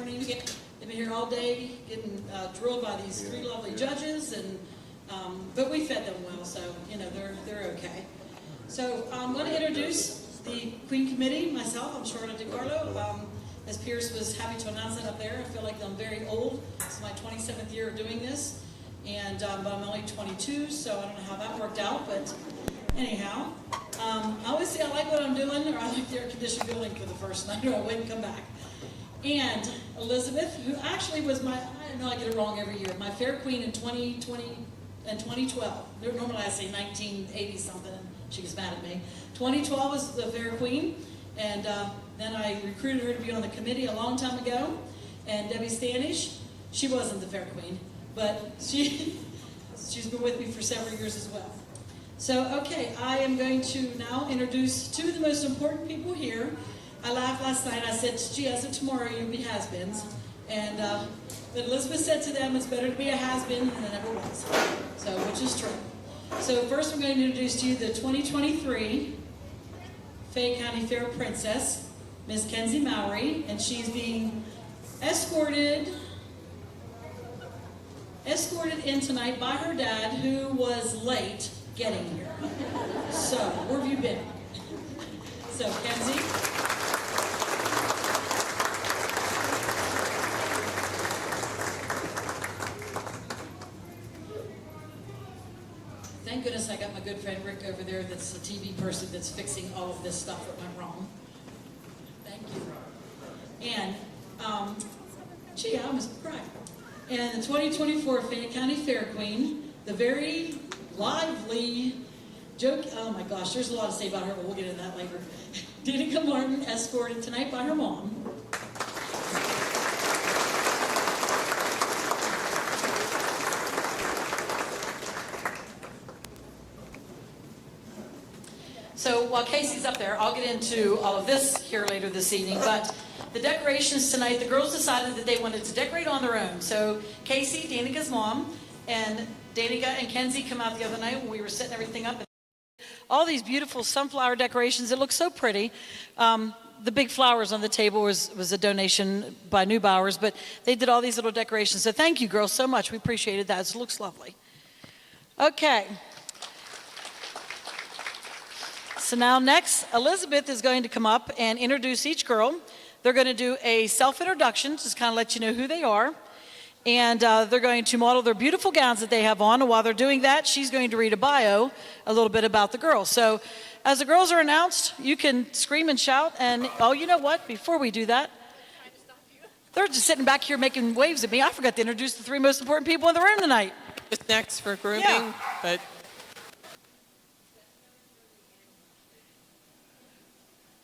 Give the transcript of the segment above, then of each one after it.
morning. They've been here all day getting drilled by these three lovely judges, and but we fed them well, so you know they're okay. So I'm going to introduce the Queen Committee. Myself, I'm Charlotte DiCarlo. As Pierce was happy to announce that up there, I feel like I'm very old. It's my 27th year of doing this, and but I'm only 22, so I don't know how that worked out. But anyhow, I always say I like what I'm doing, or I like the air-conditioned building for the first night, or I wouldn't come back. And Elizabeth, who actually was my, I know I get it wrong every year, my Fair Queen in 2020 and 2012. Normally I say 1980 something, and she gets mad at me. 2012 was the Fair Queen, and then I recruited her to be on the committee a long time ago. And Debbie Stanish, she wasn't the Fair Queen, but she's been with me for several years as well. So, okay, I am going to now introduce two of the most important people here. I laughed last night. I said, gee, as of tomorrow, you'll be has-beens. And but Elizabeth said to them, it's better to be a has-been than it ever was. So, which is true. So first, I'm going to introduce to you the 2023 Fayette County Fair Princess, Miss Kenzie Mowry, and she's being escorted in tonight by her dad, who was late getting here. So, where have you been? So, Kenzie. Thank goodness I got my good friend Rick over there that's a TV person that's fixing all of this stuff that went wrong. Thank you. And, gee, I almost cried. And the 2024 Fayette County Fair Queen, the very lively joke, oh my gosh, there's a lot to say about her, but we'll get into that later. Danica Martin, escorted tonight by her mom. So while Casey's up there, I'll get into all of this here later this evening, but the decorations tonight, the girls decided that they wanted to decorate on their own. So Casey, Danica's mom, and Danica and Kenzie come out the other night when we were setting everything up. All these beautiful sunflower decorations. It looks so pretty. The big flowers on the table was a donation by Neubauer's, but they did all these little decorations. So thank you, girls, so much. We appreciated that. It looks lovely. Okay. So now next, Elizabeth is going to come up and introduce each girl. They're going to do a self-introduction, just kind of let you know who they are. And they're going to model their beautiful gowns that they have on. And while they're doing that, she's going to read a bio, a little bit about the girls. So as the girls are announced, you can scream and shout. And, oh, you know what? Before we do that, they're just sitting back here making waves at me. I forgot to introduce the three most important people in the room tonight. Just next for grooming, yeah. But...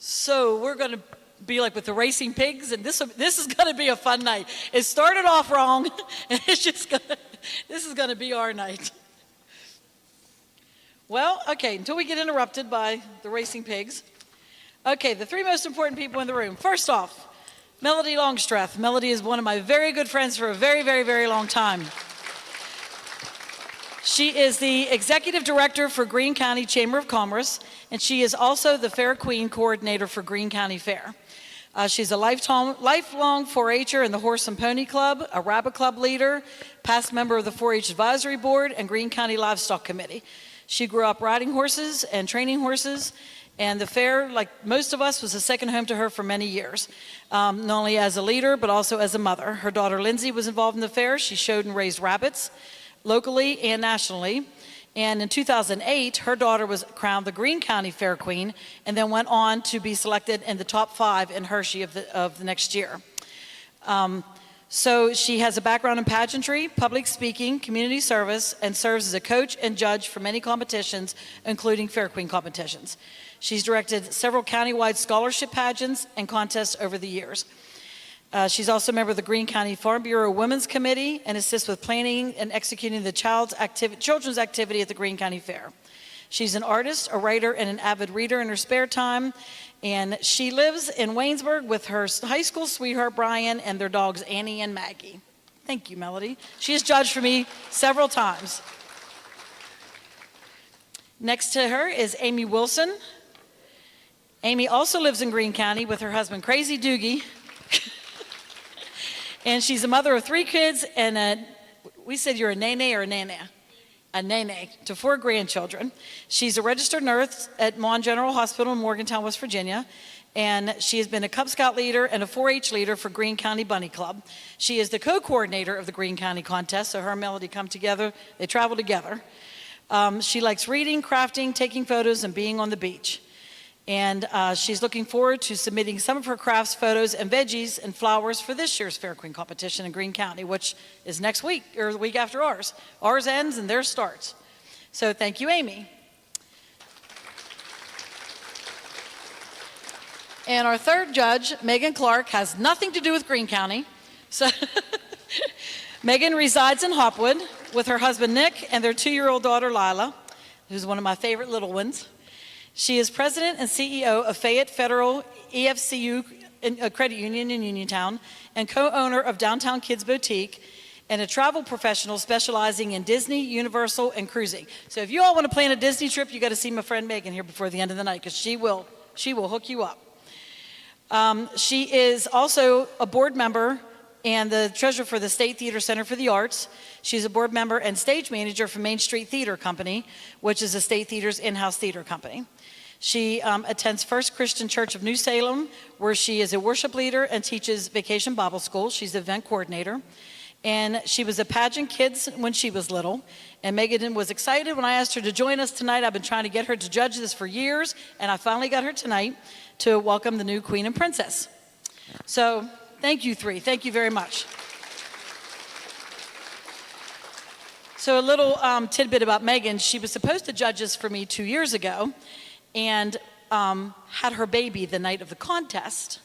So we're going to be like with the racing pigs, and this is going to be a fun night. It started off wrong, and it's just this is going to be our night. Well, okay, until we get interrupted by the racing pigs. Okay, the three most important people in the room. First off, Melody Longstreth. Melody is one of my very good friends for a very, very, very long time. She is the Executive Director for Greene County Chamber of Commerce, and she is also the Fair Queen Coordinator for Greene County Fair. She's a lifelong 4-H'er in the Horse and Pony Club, a Rabbit Club leader, past member of the 4-H Advisory Board and Greene County Livestock Committee. She grew up riding horses and training horses, and the fair, like most of us, was a second home to her for many years, not only as a leader, but also as a mother. Her daughter Lindsay was involved in the fair. She showed and raised rabbits locally and nationally. And in 2008, her daughter was crowned the Greene County Fair Queen, and then went on to be selected in the top 5 in Hershey of the next year. So she has a background in pageantry, public speaking, community service, and serves as a coach and judge for many competitions, including Fair Queen competitions. She's directed several countywide scholarship pageants and contests over the years. She's also a member of the Greene County Farm Bureau Women's Committee and assists with planning and executing the children's activity at the Greene County Fair. She's an artist, a writer, and an avid reader in her spare time. And she lives in Waynesburg with her high school sweetheart, Brian, and their dogs, Annie and Maggie. Thank you, Melody. She has judged for me several times. Next to her is Amy Wilson. Amy also lives in Greene County with her husband, Crazy Doogie. And she's a mother of 3 kids, and we said you're a nene or a nana? A nene to 4 grandchildren. She's a registered nurse at Mon General Hospital in Morgantown, West Virginia. And she has been a Cub Scout leader and a 4-H leader for Greene County Bunny Club. She is the co-coordinator of the Greene County contest, so her and Melody come together. They travel together. She likes reading, crafting, taking photos, and being on the beach. And she's looking forward to submitting some of her crafts, photos, and veggies and flowers for this year's Fair Queen competition in Greene County, which is next week, or the week after ours. Ours ends and theirs starts. So thank you, Amy. And our third judge, Megan Clark, has nothing to do with Greene County. So Megan resides in Hopwood with her husband, Nick, and their 2-year-old daughter, Lila, who's one of my favorite little ones. She is president and CEO of Fayette Federal EFCU Credit Union in Uniontown and co-owner of Downtown Kids Boutique and a travel professional specializing in Disney, Universal, and cruising. So if you all want to plan a Disney trip, you got to see my friend Megan here before the end of the night because she will hook you up. She is also a board member and the treasurer for the State Theater Center for the Arts. She's a board member and stage manager for Main Street Theater Company, which is the State Theater's in-house theater company. She attends First Christian Church of New Salem, where she is a worship leader and teaches Vacation Bible School. She's the event coordinator. And she was a pageant kid when she was little. And Megan was excited when I asked her to join us tonight. I've been trying to get her to judge this for years, and I finally got her tonight to welcome the new Queen and Princess. So thank you 3. Thank you very much. So a little tidbit about Megan. She was supposed to judge us for me 2 years ago and had her baby the night of the contest,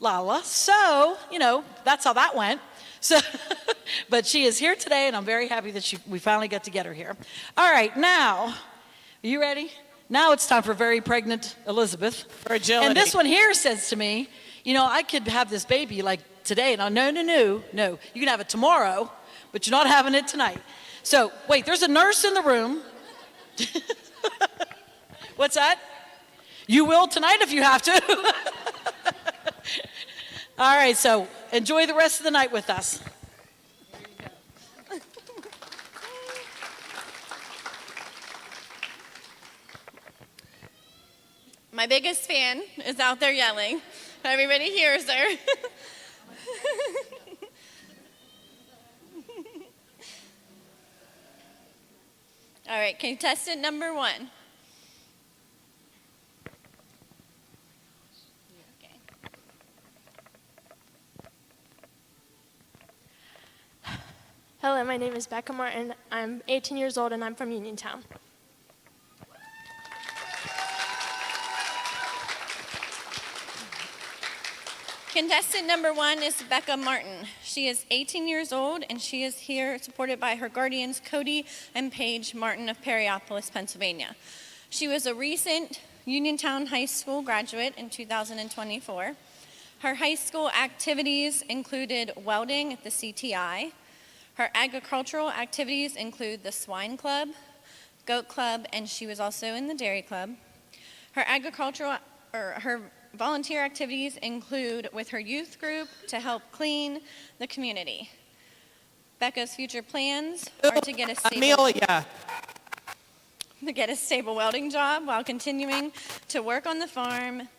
Lala. So, that's how that went. So, but she is here today, and I'm very happy that we finally got to get her here. All right, now, are you ready? Now it's time for very pregnant Elizabeth. For agility. And this one here says to me, I could have this baby like today. And no. You can have it tomorrow, but you're not having it tonight. So, wait, there's a nurse in the room. What's that? You will tonight if you have to. All right, so enjoy the rest of the night with us. My biggest fan is out there yelling. Everybody hears her. All right, contestant number 1. Okay. Hello, my name is Becca Martin. I'm 18 years old and I'm from Uniontown. Contestant number 1 is Becca Martin. She is 18 years old and she is here supported by her guardians Cody and Paige Martin of Perryopolis, Pennsylvania. She was a recent Uniontown High School graduate in 2024. Her high school activities included welding at the CTI. Her agricultural activities include the Swine Club, Goat Club, and she was also in the Dairy Club. Her volunteer activities include with her youth group to help clean the community. Becca's future plans are to get a stable welding job while continuing to work on the farm,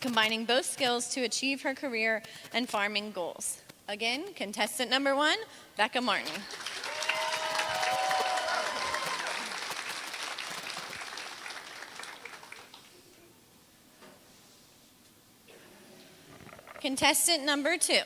combining both skills to achieve her career and farming goals. Again, contestant number 1, Becca Martin. Contestant number 2.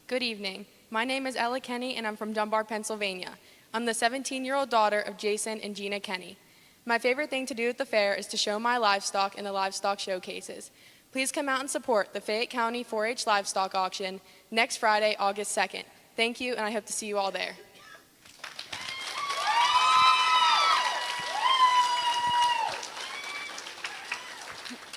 Good evening. My name is Ella Kenny and I'm from Dunbar, Pennsylvania. I'm the 17-year-old daughter of Jason and Gina Kenny. My favorite thing to do at the fair is to show my livestock in the livestock showcases. Please come out and support the Fayette County 4-H livestock auction next Friday, August 2nd. Thank you, and I hope to see you all there.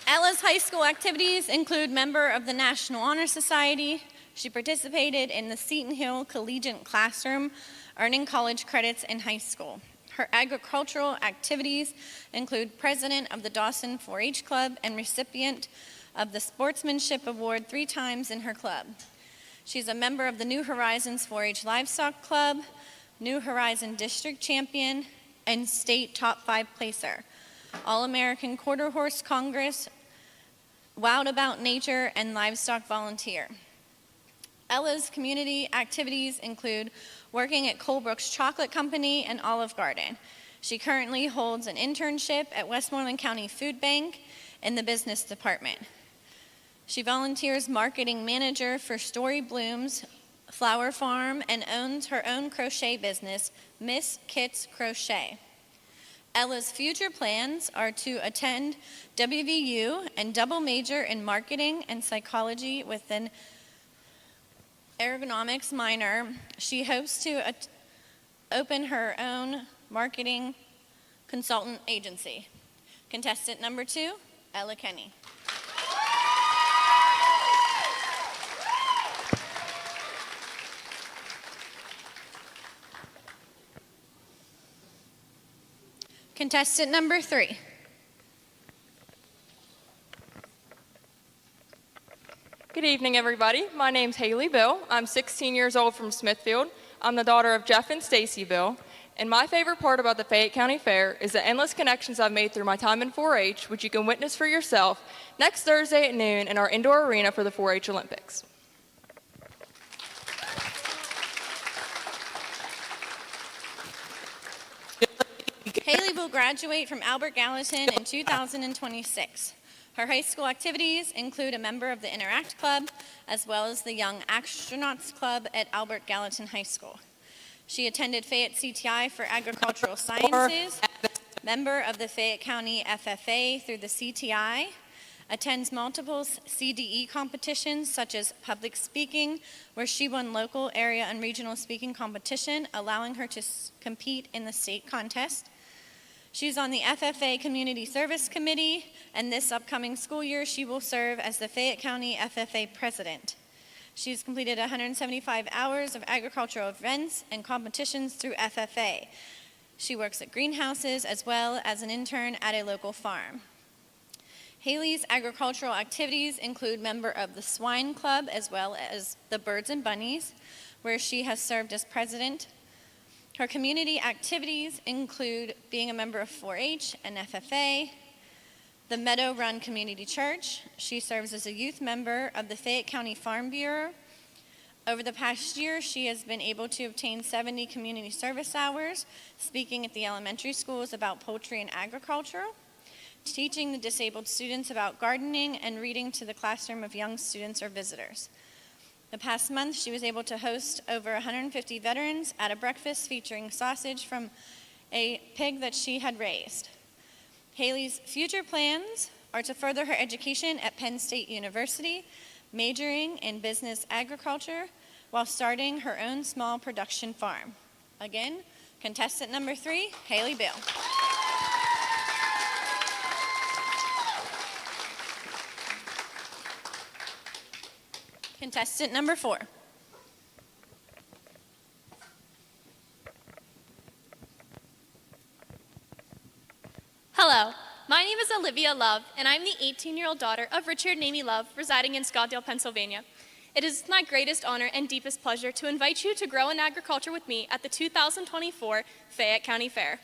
Ella's high school activities include member of the National Honor Society. She participated in the Seton Hill Collegiate Classroom, earning college credits in high school. Her agricultural activities include president of the Dawson 4-H Club and recipient of the Sportsmanship Award 3 times in her club. She's a member of the New Horizons 4-H Livestock Club, New Horizon District Champion, and State Top 5 Placer, All-American Quarter Horse Congress, Wild About Nature, and Livestock Volunteer. Ella's community activities include working at Colebrook's Chocolate Company and Olive Garden. She currently holds an internship at Westmoreland County Food Bank in the business department. She volunteers marketing manager for Story Blooms Flower Farm and owns her own crochet business, Miss Kit's Crochet. Ella's future plans are to attend WVU and double major in marketing and psychology with an ergonomics minor. She hopes to open her own marketing consultant agency. Contestant number 2, Ella Kenny. Contestant number 3. Good evening, everybody. My name's Haley Bill. I'm 16 years old from Smithfield. I'm the daughter of Jeff and Stacy Bill. And my favorite part about the Fayette County Fair is the endless connections I've made through my time in 4-H, which you can witness for yourself next Thursday at noon in our indoor arena for the 4-H Olympics. Haley will graduate from Albert Gallatin in 2026. Her high school activities include a member of the Interact Club, as well as the Young Astronauts Club at Albert Gallatin High School. She attended Fayette CTI for Agricultural Sciences, member of the Fayette County FFA through the CTI, attends multiple CDE competitions such as public speaking, where she won local, area, and regional speaking competition, allowing her to compete in the state contest. She's on the FFA Community Service Committee, and this upcoming school year, she will serve as the Fayette County FFA President. She's completed 175 hours of agricultural events and competitions through FFA. She works at greenhouses as well as an intern at a local farm. Haley's agricultural activities include member of the Swine Club as well as the Birds and Bunnies, where she has served as president. Her community activities include being a member of 4-H and FFA, the Meadow Run Community Church. She serves as a youth member of the Fayette County Farm Bureau. Over the past year, she has been able to obtain 70 community service hours, speaking at the elementary schools about poultry and agriculture, teaching the disabled students about gardening, and reading to the classroom of young students or visitors. The past month, she was able to host over 150 veterans at a breakfast featuring sausage from a pig that she had raised. Haley's future plans are to further her education at Penn State University, majoring in business agriculture, while starting her own small production farm. Again, contestant number 3, Haley Bill. Contestant number 4. Hello, my name is Olivia Love, and I'm the 18-year-old daughter of Richard and Amy Love, residing in Scottsdale, Pennsylvania. It is my greatest honor and deepest pleasure to invite you to grow in agriculture with me at the 2024 Fayette County Fair.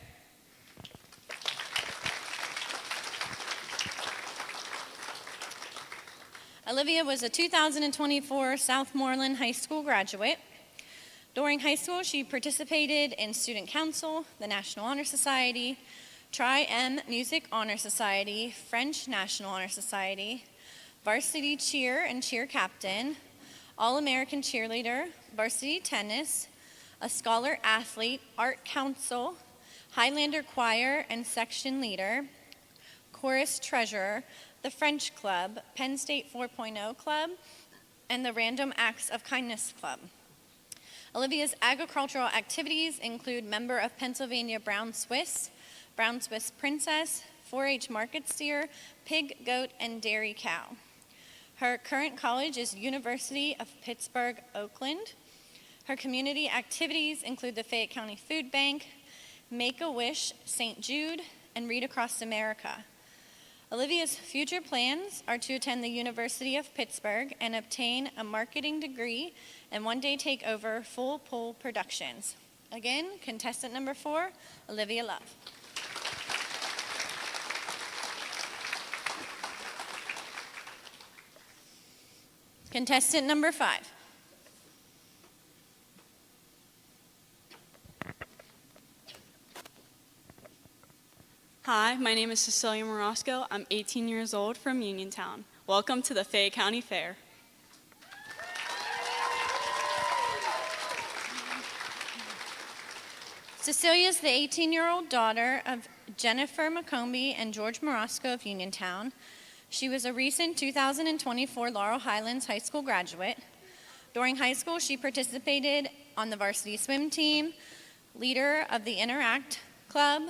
Olivia was a 2024 Southmoreland High School graduate. During high school, she participated in Student Council, the National Honor Society, Tri-M Music Honor Society, French National Honor Society, varsity cheer and cheer captain, All-American cheerleader, varsity tennis, a scholar athlete, art council, Highlander choir and section leader, chorus treasurer, the French Club, Penn State 4.0 Club, and the Random Acts of Kindness Club. Olivia's agricultural activities include member of Pennsylvania Brown Swiss Princess, 4-H market steer, pig, goat, and dairy cow. Her current college is University of Pittsburgh, Oakland. Her community activities include the Fayette County Food Bank, Make-A-Wish, St. Jude, and Read Across America. Olivia's future plans are to attend the University of Pittsburgh and obtain a marketing degree and one day take over Full Pull Productions. Again, contestant number 4, Olivia Love. Contestant number 5. Hi, my name is Cecilia Morosco. I'm 18 years old from Uniontown. Welcome to the Fayette County Fair. Cecilia is the 18-year-old daughter of Jennifer McCombie and George Morosco of Uniontown. She was a recent 2024 Laurel Highlands High School graduate. During high school, she participated on the varsity swim team, leader of the Interact Club,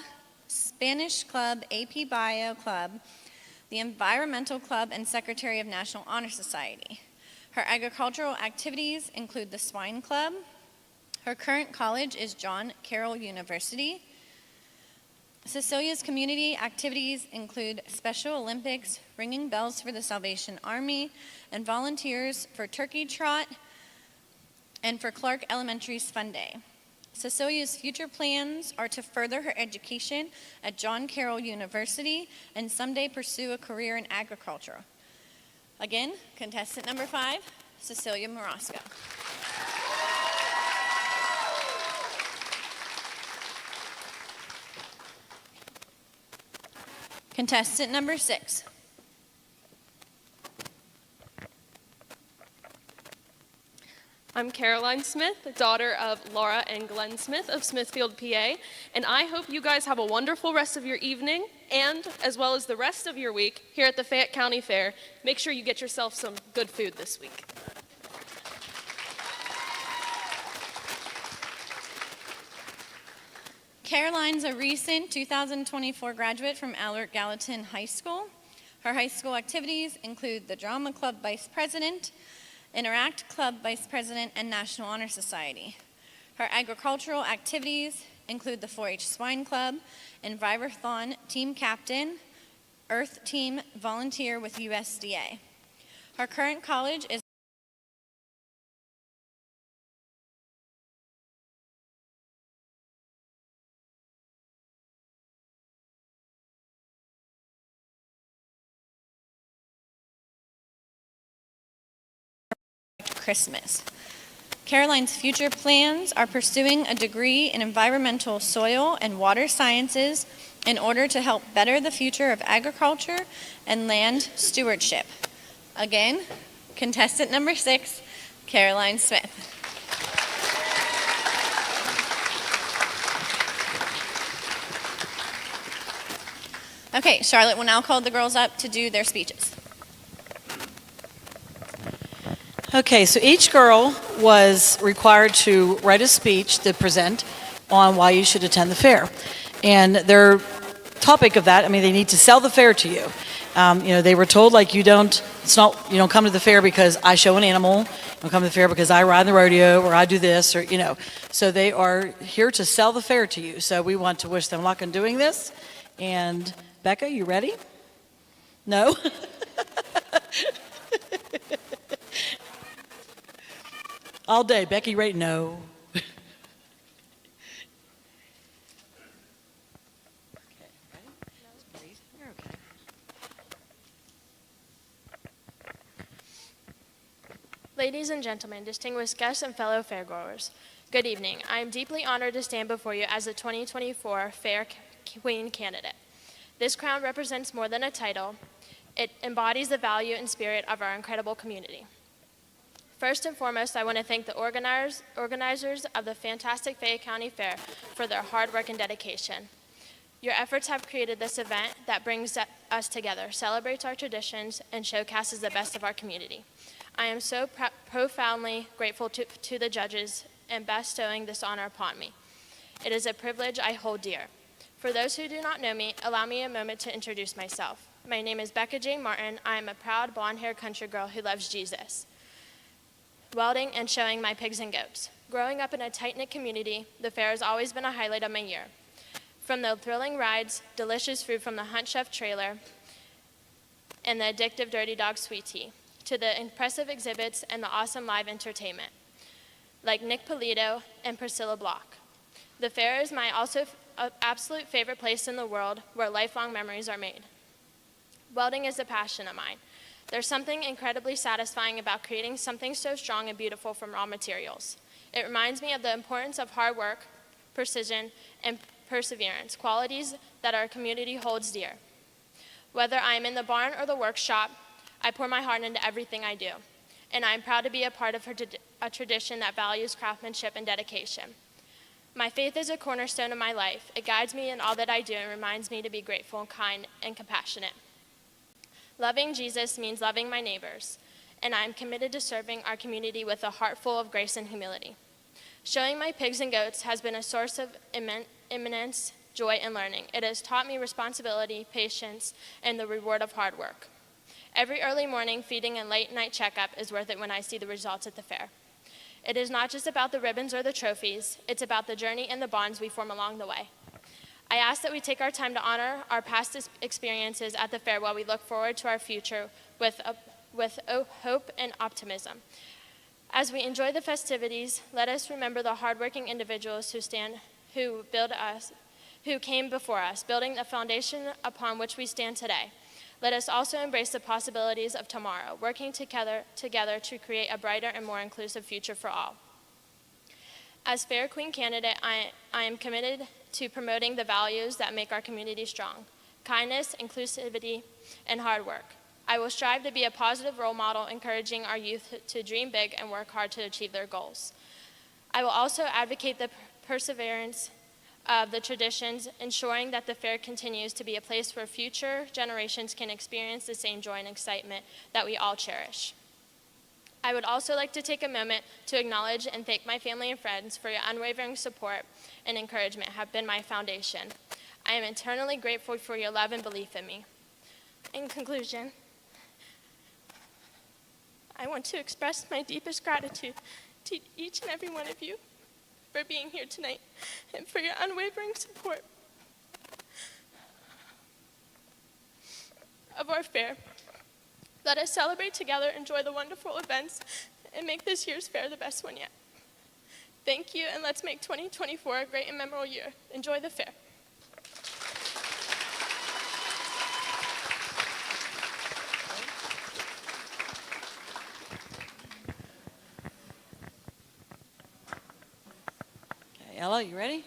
Spanish Club, AP Bio Club, the Environmental Club, and Secretary of National Honor Society. Her agricultural activities include the Swine Club. Her current college is John Carroll University. Cecilia's community activities include Special Olympics, ringing bells for the Salvation Army, and volunteers for Turkey Trot and for Clark Elementary's Fun Day. Cecilia's future plans are to further her education at John Carroll University and someday pursue a career in agriculture. Again, contestant number 5, Cecilia Morosco. Contestant number 6. I'm Caroline Smith, daughter of Laura and Glenn Smith of Smithfield, PA, and I hope you guys have a wonderful rest of your evening and as well as the rest of your week here at the Fayette County Fair. Make sure you get yourself some good food this week. Caroline's a recent 2024 graduate from Albert Gallatin High School. Her high school activities include the Drama Club Vice President, Interact Club Vice President, and National Honor Society. Her agricultural activities include the 4-H Swine Club, Envirothon Team Captain, Earth Team Volunteer with USDA. Her current college is Christmas. Caroline's future plans are pursuing a degree in environmental soil and water sciences in order to help better the future of agriculture and land stewardship. Again, contestant number 6, Caroline Smith. Okay, Charlotte will now call the girls up to do their speeches. Okay, so each girl was required to write a speech to present on why you should attend the fair. And their topic of that, they need to sell the fair to you. They were told, you don't come to the fair because I show an animal. You don't come to the fair because I ride the rodeo or I do this or. So they are here to sell the fair to you. So we want to wish them luck in doing this. And Becca, you ready? No? All day. Becky, ready? No. Okay, ready? You're okay. Ladies and gentlemen, distinguished guests and fellow fairgoers, good evening. I am deeply honored to stand before you as the 2024 Fair Queen candidate. This crown represents more than a title. It embodies the value and spirit of our incredible community. First and foremost, I want to thank the organizers of the fantastic Fayette County Fair for their hard work and dedication. Your efforts have created this event that brings us together, celebrates our traditions, and showcases the best of our community. I am so profoundly grateful to the judges in bestowing this honor upon me. It is a privilege I hold dear. For those who do not know me, allow me a moment to introduce myself. My name is Becca Jane Martin. I am a proud blonde-haired country girl who loves Jesus, welding and showing my pigs and goats. Growing up in a tight-knit community, the fair has always been a highlight of my year. From the thrilling rides, delicious food from the Hunt Chef trailer, and the addictive Dirty Dog sweet tea, to the impressive exhibits and the awesome live entertainment, like Nick Polito and Priscilla Block. The fair is my also absolute favorite place in the world where lifelong memories are made. Welding is a passion of mine. There's something incredibly satisfying about creating something so strong and beautiful from raw materials. It reminds me of the importance of hard work, precision, and perseverance, qualities that our community holds dear. Whether I am in the barn or the workshop, I pour my heart into everything I do, and I am proud to be a part of a tradition that values craftsmanship and dedication. My faith is a cornerstone of my life. It guides me in all that I do and reminds me to be grateful, kind, and compassionate. Loving Jesus means loving my neighbors, and I am committed to serving our community with a heart full of grace and humility. Showing my pigs and goats has been a source of immense joy and learning. It has taught me responsibility, patience, and the reward of hard work. Every early morning feeding and late night checkup is worth it when I see the results at the fair. It is not just about the ribbons or the trophies, it's about the journey and the bonds we form along the way. I ask that we take our time to honor our past experiences at the fair while we look forward to our future with hope and optimism. As we enjoy the festivities, let us remember the hardworking individuals who came before us, building the foundation upon which we stand today. Let us also embrace the possibilities of tomorrow, working together to create a brighter and more inclusive future for all. As Fair Queen candidate, I am committed to promoting the values that make our community strong: kindness, inclusivity, and hard work. I will strive to be a positive role model, encouraging our youth to dream big and work hard to achieve their goals. I will also advocate the perseverance of the traditions, ensuring that the fair continues to be a place where future generations can experience the same joy and excitement that we all cherish. I would also like to take a moment to acknowledge and thank my family and friends for your unwavering support and encouragement have been my foundation. I am eternally grateful for your love and belief in me. In conclusion, I want to express my deepest gratitude to each and every one of you for being here tonight and for your unwavering support of our fair. Let us celebrate together, enjoy the wonderful events, and make this year's fair the best one yet. Thank you, and let's make 2024 a great and memorable year. Enjoy the fair. Okay, Ella, you ready?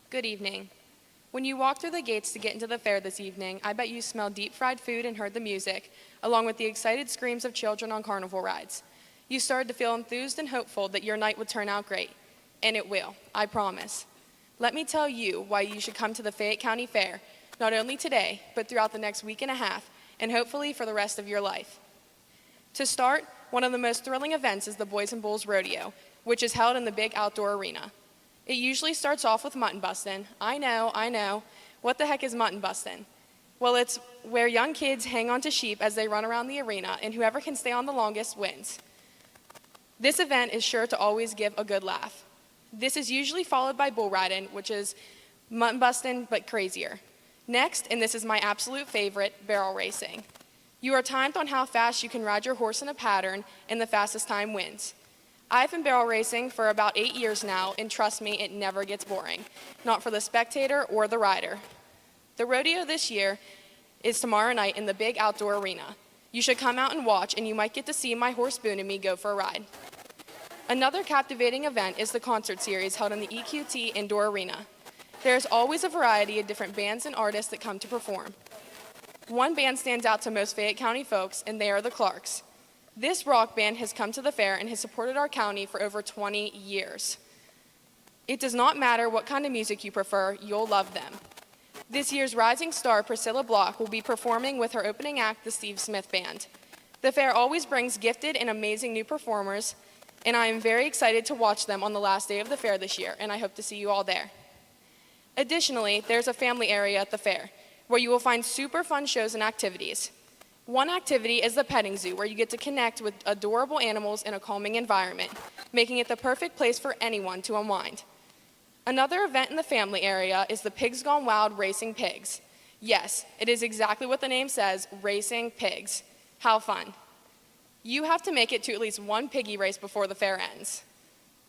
Good evening. When you walked through the gates to get into the fair this evening, I bet you smelled deep-fried food and heard the music, along with the excited screams of children on carnival rides. You started to feel enthused and hopeful that your night would turn out great. And it will, I promise. Let me tell you why you should come to the Fayette County Fair, not only today, but throughout the next week and a half, and hopefully for the rest of your life. To start, one of the most thrilling events is the Boys and Bulls Rodeo, which is held in the big outdoor arena. It usually starts off with mutton bustin'. I know. What the heck is mutton bustin'? Well, it's where young kids hang onto sheep as they run around the arena, and whoever can stay on the longest wins. This event is sure to always give a good laugh. This is usually followed by bull riding, which is mutton bustin' but crazier. Next, and this is my absolute favorite, barrel racing. You are timed on how fast you can ride your horse in a pattern, and the fastest time wins. I've been barrel racing for about 8 years now, and trust me, it never gets boring, not for the spectator or the rider. The rodeo this year is tomorrow night in the big outdoor arena. You should come out and watch, and you might get to see my horse Boone and me go for a ride. Another captivating event is the concert series held in the EQT Indoor Arena. There's always a variety of different bands and artists that come to perform. One band stands out to most Fayette County folks, and they are the Clarks. This rock band has come to the fair and has supported our county for over 20 years. It does not matter what kind of music you prefer, you'll love them. This year's rising star, Priscilla Block, will be performing with her opening act, the Steve Smith Band. The fair always brings gifted and amazing new performers, and I am very excited to watch them on the last day of the fair this year, and I hope to see you all there. Additionally, there's a family area at the fair, where you will find super fun shows and activities. One activity is the petting zoo, where you get to connect with adorable animals in a calming environment. making it the perfect place for anyone to unwind. Another event in the family area is the Pigs Gone Wild Racing Pigs. Yes, it is exactly what the name says, racing pigs. How fun. You have to make it to at least one piggy race before the fair ends.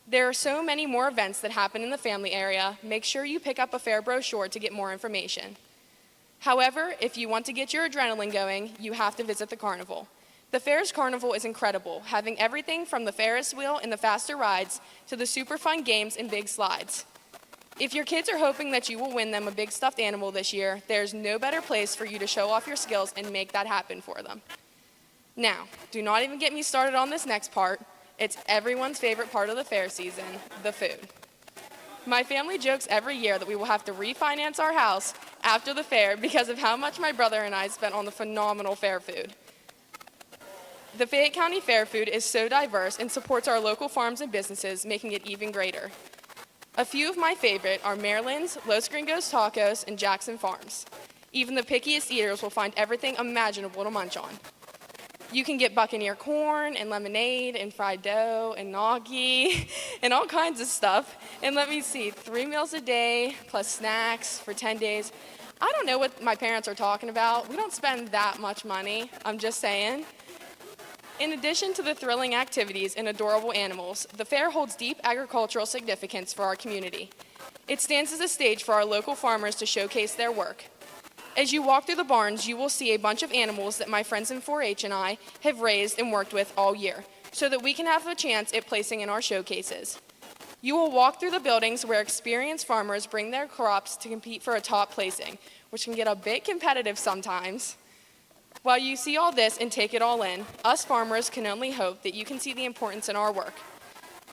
There are so many more events that happen in the family area. Make sure you pick up a fair brochure to get more information. However, if you want to get your adrenaline going, you have to visit the carnival. The fair's carnival is incredible, having everything from the Ferris wheel and the faster rides to the super fun games and big slides. If your kids are hoping that you will win them a big stuffed animal this year, there's no better place for you to show off your skills and make that happen for them. Now, do not even get me started on this next part. It's everyone's favorite part of the fair season, the food. My family jokes every year that we will have to refinance our house after the fair because of how much my brother and I spent on the phenomenal fair food. The Fayette County Fair food is so diverse and supports our local farms and businesses, making it even greater. A few of my favorite are Maryland's, Los Gringos Tacos, and Jackson Farms. Even the pickiest eaters will find everything imaginable to munch on. You can get Buccaneer corn and lemonade and fried dough and gnocchi and all kinds of stuff. And let me see, 3 meals a day plus snacks for 10 days. I don't know what my parents are talking about. We don't spend that much money, I'm just saying. In addition to the thrilling activities and adorable animals, the fair holds deep agricultural significance for our community. It stands as a stage for our local farmers to showcase their work. As you walk through the barns, you will see a bunch of animals that my friends in 4-H and I have raised and worked with all year, so that we can have a chance at placing in our showcases. You will walk through the buildings where experienced farmers bring their crops to compete for a top placing, which can get a bit competitive sometimes. While you see all this and take it all in, us farmers can only hope that you can see the importance in our work.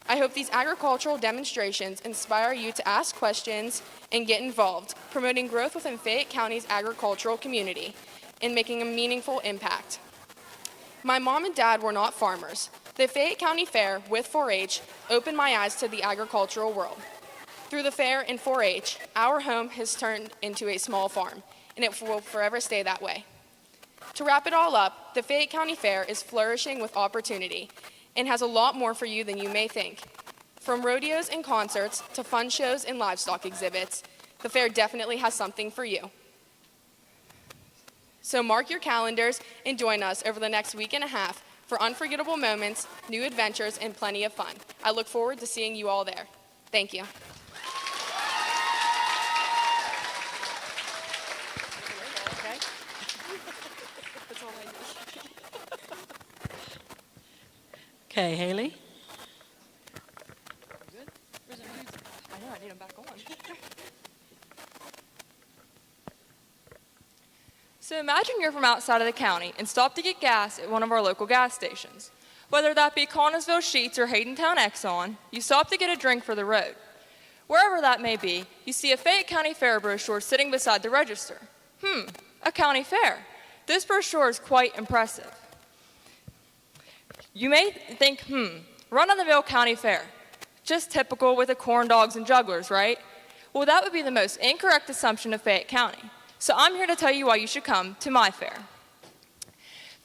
I hope these agricultural demonstrations inspire you to ask questions and get involved, promoting growth within Fayette County's agricultural community and making a meaningful impact. My mom and dad were not farmers. The Fayette County Fair with 4-H opened my eyes to the agricultural world. Through the fair and 4-H, our home has turned into a small farm, and it will forever stay that way. To wrap it all up, the Fayette County Fair is flourishing with opportunity and has a lot more for you than you may think. From rodeos and concerts to fun shows and livestock exhibits, the fair definitely has something for you. So mark your calendars and join us over the next week and a half for unforgettable moments, new adventures, and plenty of fun. I look forward to seeing you all there. Thank you. Okay, Haley? I know, I need them back on. So imagine you're from outside of the county and stop to get gas at one of our local gas stations. Whether that be Connellsville Sheetz or Haydentown Exxon, you stop to get a drink for the road. Wherever that may be, you see a Fayette County Fair brochure sitting beside the register. A county fair. This brochure is quite impressive. You may think, run-of-the-mill county fair. Just typical with the corn dogs and jugglers, right? Well, that would be the most incorrect assumption of Fayette County. So I'm here to tell you why you should come to my fair.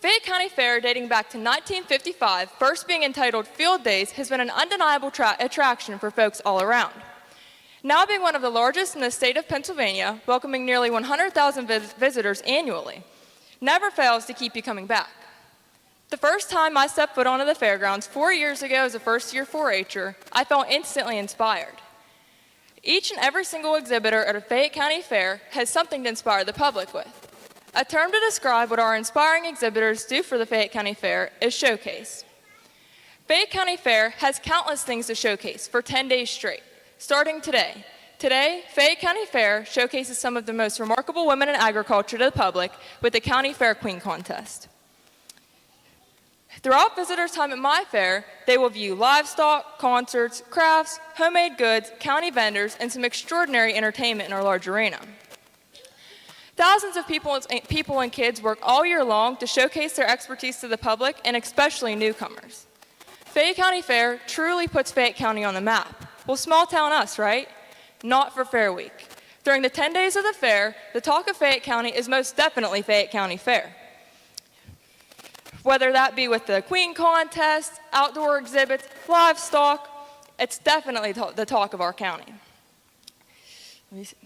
Fayette County Fair, dating back to 1955, first being entitled Field Days, has been an undeniable attraction for folks all around. Now being one of the largest in the state of Pennsylvania, welcoming nearly 100,000 visitors annually, never fails to keep you coming back. The first time I stepped foot onto the fairgrounds 4 years ago as a first-year 4-H'er, I felt instantly inspired. Each and every single exhibitor at a Fayette County Fair has something to inspire the public with. A term to describe what our inspiring exhibitors do for the Fayette County Fair is showcase. Fayette County Fair has countless things to showcase for 10 days straight, starting today. Today, Fayette County Fair showcases some of the most remarkable women in agriculture to the public with the County Fair Queen Contest. Throughout visitors' time at my fair, they will view livestock, concerts, crafts, homemade goods, county vendors, and some extraordinary entertainment in our large arena. Thousands of people and kids work all year long to showcase their expertise to the public, and especially newcomers. Fayette County Fair truly puts Fayette County on the map. Well, small town us, right? Not for Fair Week. During the 10 days of the fair, the talk of Fayette County is most definitely Fayette County Fair. whether that be with the queen contest, outdoor exhibits, livestock. It's definitely the talk of our county. Let me see.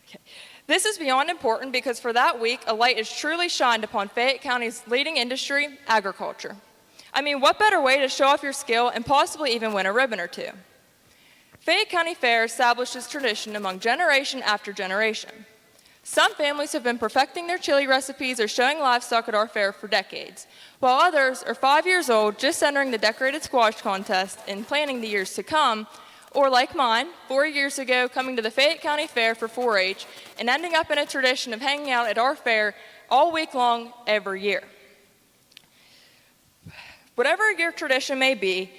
Okay. This is beyond important because for that week, a light is truly shined upon Fayette County's leading industry, agriculture. I mean, what better way to show off your skill and possibly even win a ribbon or two? Fayette County Fair established its tradition among generation after generation. Some families have been perfecting their chili recipes or showing livestock at our fair for decades, while others are 5 years old just entering the decorated squash contest and planning the years to come, or like mine, 4 years ago, coming to the Fayette County Fair for 4-H and ending up in a tradition of hanging out at our fair all week long every year. Whatever your tradition may be,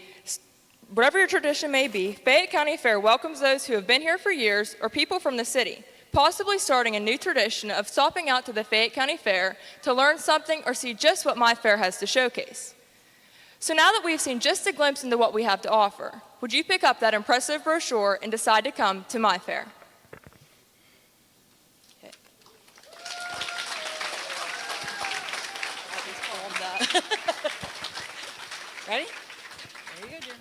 Fayette County Fair welcomes those who have been here for years or people from the city, possibly starting a new tradition of stopping out to the Fayette County Fair to learn something or see just what my fair has to showcase. So now that we've seen just a glimpse into what we have to offer, would you pick up that impressive brochure and decide to come to my fair? Okay. Ready? There you go, dear.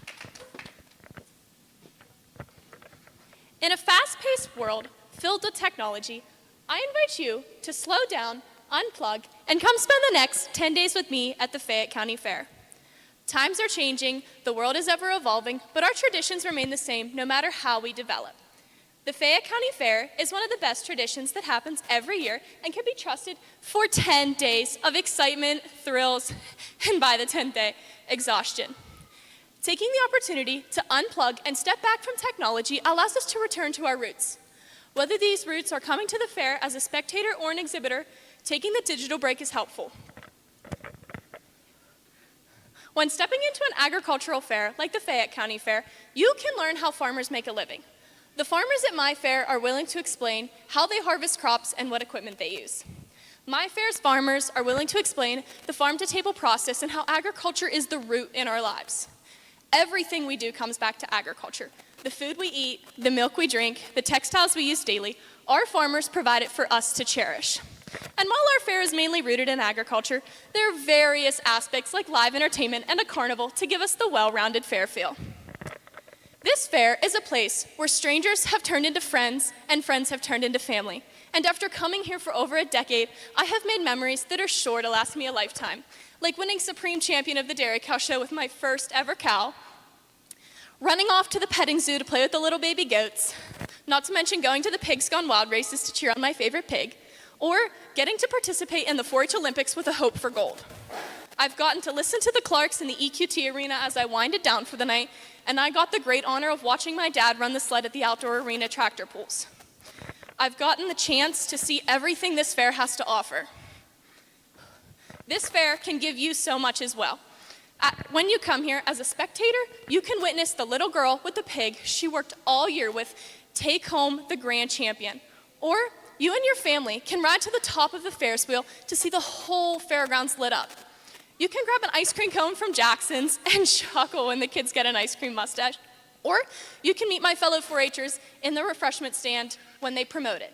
In a fast-paced world filled with technology, I invite you to slow down, unplug, and come spend the next 10 days with me at the Fayette County Fair. Times are changing, the world is ever evolving, but our traditions remain the same no matter how we develop. The Fayette County Fair is one of the best traditions that happens every year and can be trusted for 10 days of excitement, thrills, and by the 10th day, exhaustion. Taking the opportunity to unplug and step back from technology allows us to return to our roots. Whether these roots are coming to the fair as a spectator or an exhibitor, taking the digital break is helpful. When stepping into an agricultural fair like the Fayette County Fair, you can learn how farmers make a living. The farmers at my fair are willing to explain how they harvest crops and what equipment they use. My fair's farmers are willing to explain the farm-to-table process and how agriculture is the root in our lives. Everything we do comes back to agriculture. The food we eat, the milk we drink, the textiles we use daily, our farmers provide it for us to cherish. And while our fair is mainly rooted in agriculture, there are various aspects like live entertainment and a carnival to give us the well-rounded fair feel. This fair is a place where strangers have turned into friends and friends have turned into family. And after coming here for over a decade, I have made memories that are sure to last me a lifetime, like winning Supreme Champion of the Dairy Cow Show with my first ever cow, running off to the petting zoo to play with the little baby goats, not to mention going to the Pigs Gone Wild races to cheer on my favorite pig, or getting to participate in the 4-H Olympics with a hope for gold. I've gotten to listen to the Clarks in the EQT arena as I winded down for the night, and I got the great honor of watching my dad run the sled at the outdoor arena tractor pools. I've gotten the chance to see everything this fair has to offer. This fair can give you so much as well. When you come here as a spectator, you can witness the little girl with the pig she worked all year with take home the grand champion. Or you and your family can ride to the top of the Ferris wheel to see the whole fairgrounds lit up. You can grab an ice cream cone from Jackson's and chuckle when the kids get an ice cream mustache. Or you can meet my fellow 4-H'ers in the refreshment stand when they promote it.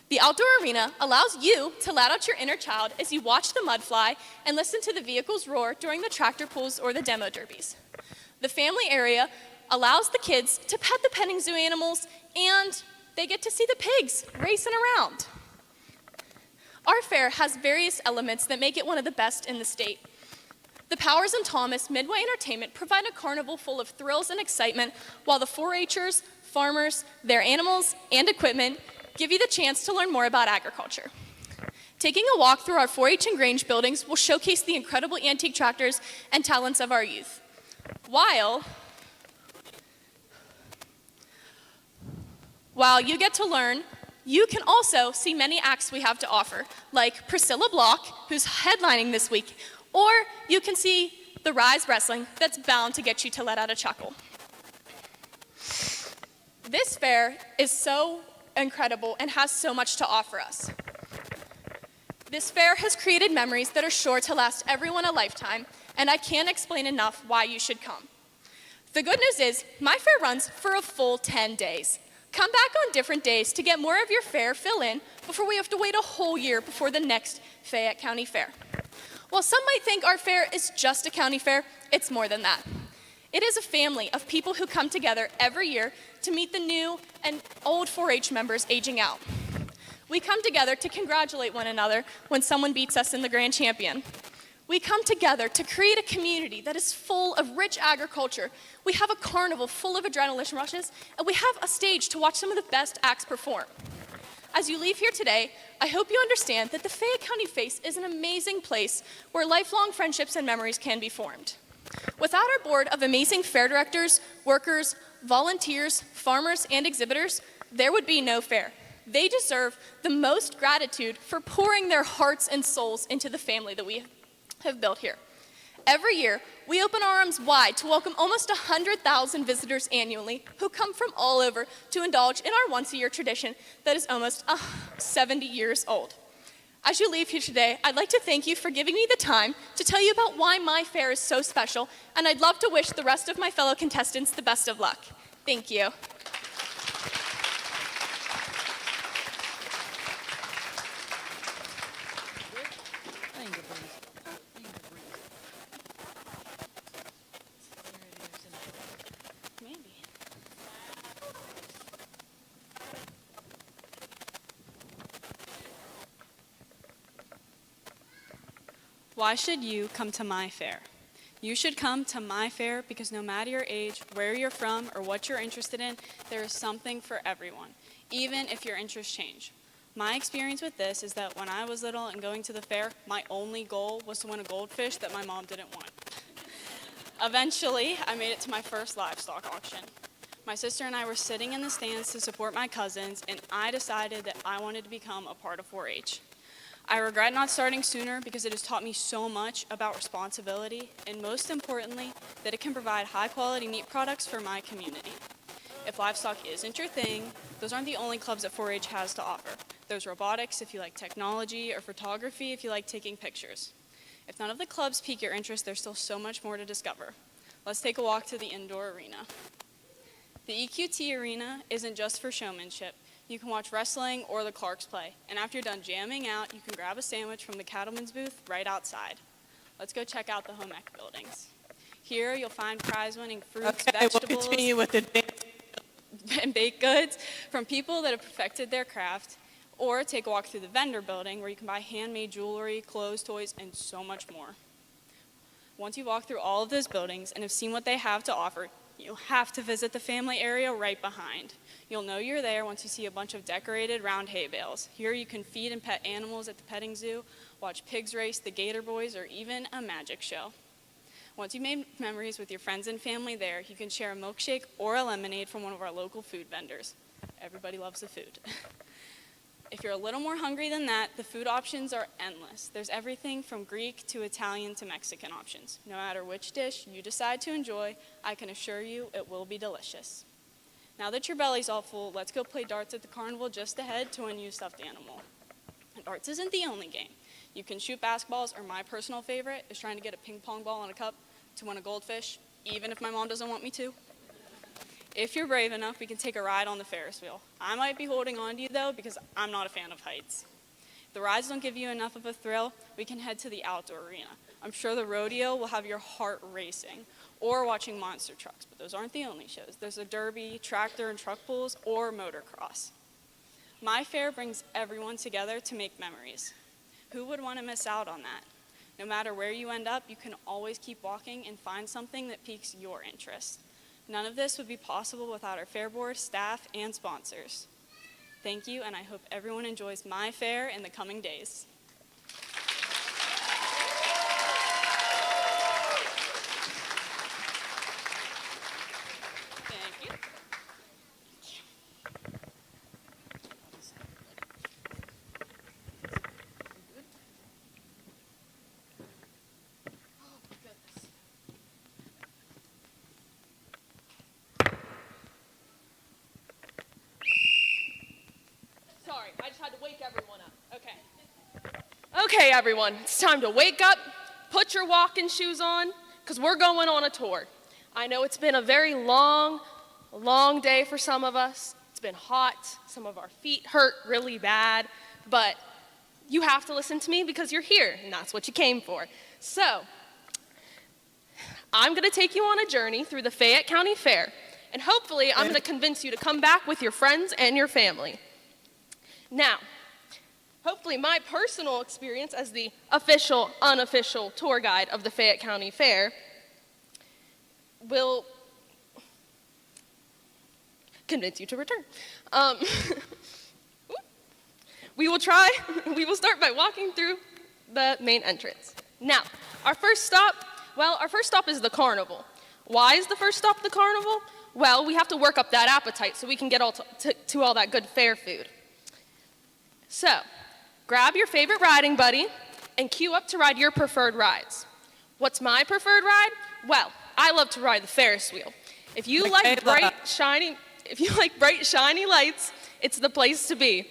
The outdoor arena allows you to let out your inner child as you watch the mud fly and listen to the vehicles roar during the tractor pulls or the demo derbies. The family area allows the kids to pet the petting zoo animals, and they get to see the pigs racing around. Our fair has various elements that make it one of the best in the state. The Powers and Thomas Midway Entertainment provide a carnival full of thrills and excitement, while the 4-H'ers, farmers, their animals, and equipment give you the chance to learn more about agriculture. Taking a walk through our 4-H and Grange buildings will showcase the incredible antique tractors and talents of our youth. While you get to learn, you can also see many acts we have to offer, like Priscilla Block, who's headlining this week, or you can see the Rise Wrestling that's bound to get you to let out a chuckle. This fair is so incredible and has so much to offer us. This fair has created memories that are sure to last everyone a lifetime, and I can't explain enough why you should come. The good news is, my fair runs for a full 10 days. Come back on different days to get more of your fair fill in before we have to wait a whole year before the next Fayette County Fair. While some might think our fair is just a county fair, it's more than that. It is a family of people who come together every year to meet the new and old 4-H members aging out. We come together to congratulate one another when someone beats us in the Grand Champion. We come together to create a community that is full of rich agriculture. We have a carnival full of adrenaline rushes, and we have a stage to watch some of the best acts perform. As you leave here today, I hope you understand that the Fayette County Fair is an amazing place where lifelong friendships and memories can be formed. Without our board of amazing fair directors, workers, volunteers, farmers, and exhibitors, there would be no fair. They deserve the most gratitude for pouring their hearts and souls into the family that we have built here. Every year, we open our arms wide to welcome almost 100,000 visitors annually who come from all over to indulge in our once-a-year tradition that is almost 70 years old. As you leave here today, I'd like to thank you for giving me the time to tell you about why my fair is so special, and I'd love to wish the rest of my fellow contestants the best of luck. Thank you. Why should you come to my fair? You should come to my fair because no matter your age, where you're from, or what you're interested in, there is something for everyone, even if your interests change. My experience with this is that when I was little and going to the fair, my only goal was to win a goldfish that my mom didn't want. Eventually, I made it to my first livestock auction. My sister and I were sitting in the stands to support my cousins, and I decided that I wanted to become a part of 4-H. I regret not starting sooner because it has taught me so much about responsibility, and most importantly, that it can provide high-quality meat products for my community. If livestock isn't your thing, those aren't the only clubs that 4-H has to offer. There's robotics if you like technology, or photography if you like taking pictures. If none of the clubs pique your interest, there's still so much more to discover. Let's take a walk to the indoor arena. The EQT arena isn't just for showmanship. You can watch wrestling or the Clarks play, and after you're done jamming out, you can grab a sandwich from the cattleman's booth right outside. Let's go check out the home ec buildings. Here you'll find prize-winning fruits, vegetables, we'll continue with and baked goods from people that have perfected their craft, or take a walk through the vendor building where you can buy handmade jewelry, clothes, toys, and so much more. Once you walk through all of those buildings and have seen what they have to offer, you'll have to visit the family area right behind. You'll know you're there once you see a bunch of decorated round hay bales. Here you can feed and pet animals at the petting zoo, watch pigs race, the Gator Boys, or even a magic show. Once you've made memories with your friends and family there, you can share a milkshake or a lemonade from one of our local food vendors. Everybody loves the food. If you're a little more hungry than that, the food options are endless. There's everything from Greek to Italian to Mexican options. No matter which dish you decide to enjoy, I can assure you it will be delicious. Now that your belly's all full, let's go play darts at the carnival just ahead to a new stuffed animal. And darts isn't the only game. You can shoot basketballs, or my personal favorite is trying to get a ping pong ball in a cup to win a goldfish, even if my mom doesn't want me to. If you're brave enough, we can take a ride on the Ferris wheel. I might be holding on to you though, because I'm not a fan of heights. If the rides don't give you enough of a thrill, we can head to the outdoor arena. I'm sure the rodeo will have your heart racing, or watching monster trucks, but those aren't the only shows. There's a derby, tractor and truck pulls, or motocross. My fair brings everyone together to make memories. Who would want to miss out on that? No matter where you end up, you can always keep walking and find something that piques your interest. None of this would be possible without our fair board, staff, and sponsors. Thank you, and I hope everyone enjoys my fair in the coming days. Thank you. Sorry, I just had to wake everyone up. Okay. Okay, everyone, it's time to wake up, put your walking shoes on, because we're going on a tour. I know it's been a very long day for some of us. It's been hot, some of our feet hurt really bad, but you have to listen to me because you're here, and that's what you came for. So, I'm gonna take you on a journey through the Fayette County Fair, and hopefully I'm gonna convince you to come back with your friends and your family. Now, hopefully my personal experience as the official, unofficial tour guide of the Fayette County Fair will convince you to return. We will start by walking through the main entrance. Now, our first stop is the carnival. Why is the first stop the carnival? Well, we have to work up that appetite so we can get to all that good fair food. So, grab your favorite riding buddy and queue up to ride your preferred rides. What's my preferred ride? Well, I love to ride the Ferris wheel. If you like bright, shiny lights, it's the place to be.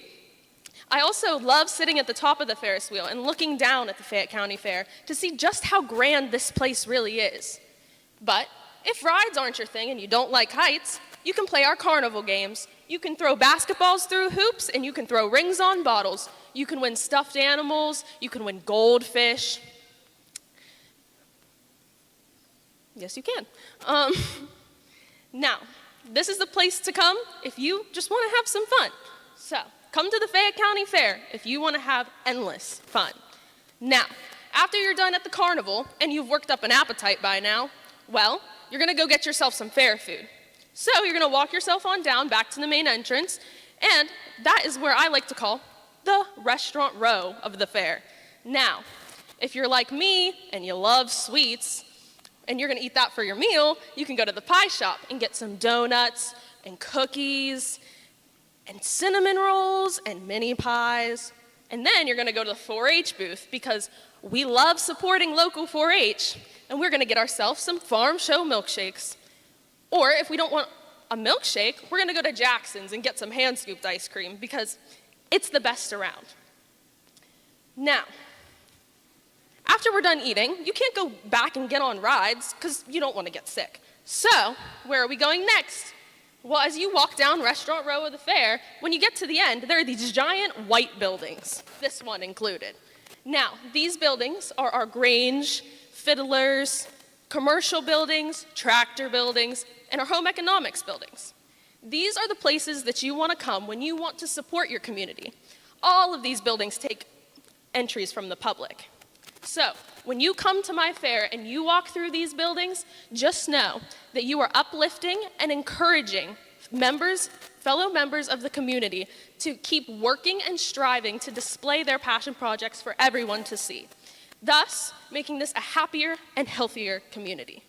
I also love sitting at the top of the Ferris wheel and looking down at the Fayette County Fair to see just how grand this place really is. But if rides aren't your thing and you don't like heights, you can play our carnival games. You can throw basketballs through hoops, and you can throw rings on bottles. You can win stuffed animals. You can win goldfish. Yes, you can. Now, this is the place to come if you just want to have some fun. So, come to the Fayette County Fair if you want to have endless fun. Now, after you're done at the carnival and you've worked up an appetite by now, well, you're going to go get yourself some fair food. So you're going to walk yourself on down back to the main entrance, and that is where I like to call the restaurant row of the fair. Now, if you're like me and you love sweets, and you're going to eat that for your meal, you can go to the pie shop and get some donuts and cookies and cinnamon rolls and mini pies. And then you're going to go to the 4-H booth because we love supporting local 4-H, and we're going to get ourselves some farm show milkshakes. Or if we don't want a milkshake, we're going to go to Jackson's and get some hand-scooped ice cream because it's the best around. Now, after we're done eating, you can't go back and get on rides because you don't want to get sick. So, where are we going next? Well, as you walk down restaurant row of the fair, when you get to the end, there are these giant white buildings, this one included. Now, these buildings are our Grange, Fiddlers, commercial buildings, tractor buildings, and our home economics buildings. These are the places that you want to come when you want to support your community. All of these buildings take entries from the public. So, when you come to my fair and you walk through these buildings, just know that you are uplifting and encouraging fellow members of the community to keep working and striving to display their passion projects for everyone to see, thus making this a happier and healthier community.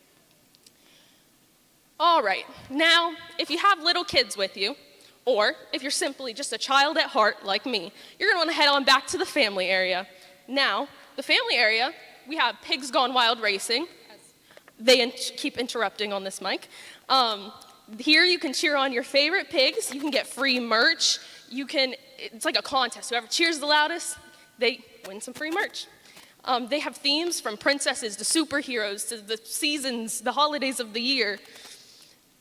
All right, now, if you have little kids with you, or if you're simply just a child at heart like me, you're going to want to head on back to the family area. Now, the family area, we have Pigs Gone Wild Racing. They keep interrupting on this mic. Here you can cheer on your favorite pigs. You can get free merch. It's like a contest. Whoever cheers the loudest, they win some free merch. They have themes from princesses to superheroes to the seasons, the holidays of the year.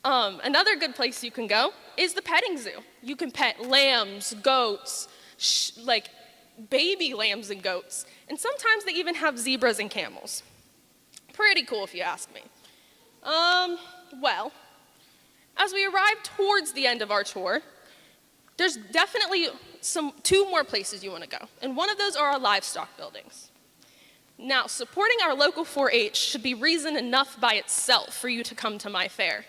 Another good place you can go is the petting zoo. You can pet lambs, goats, like baby lambs and goats. And sometimes they even have zebras and camels. Pretty cool if you ask me. Well, as we arrive towards the end of our tour, there's definitely two more places you want to go. And one of those are our livestock buildings. Now, supporting our local 4-H should be reason enough by itself for you to come to my fair.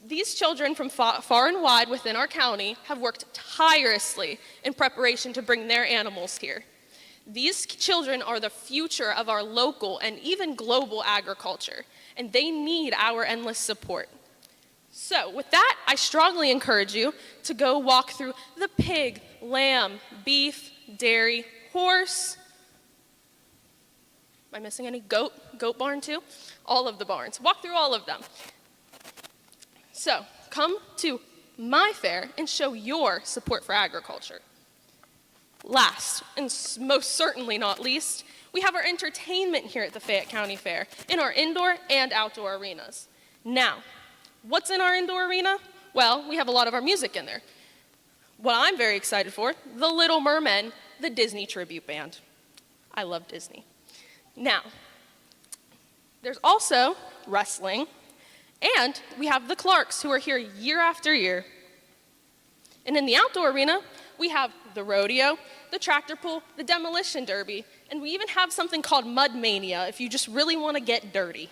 These children from far and wide within our county have worked tirelessly in preparation to bring their animals here. These children are the future of our local and even global agriculture, and they need our endless support. So with that, I strongly encourage you to go walk through the pig, lamb, beef, dairy, horse. Am I missing any? Goat barn too? All of the barns. Walk through all of them. So, come to my fair and show your support for agriculture. Last, and most certainly not least, we have our entertainment here at the Fayette County Fair in our indoor and outdoor arenas. Now, what's in our indoor arena? Well, we have a lot of our music in there. What I'm very excited for, The Little Mermen, the Disney tribute band. I love Disney. Now, there's also wrestling, and we have the Clarks, who are here year after year. And in the outdoor arena, we have the rodeo, the tractor pull, the demolition derby, and we even have something called Mud Mania if you just really want to get dirty.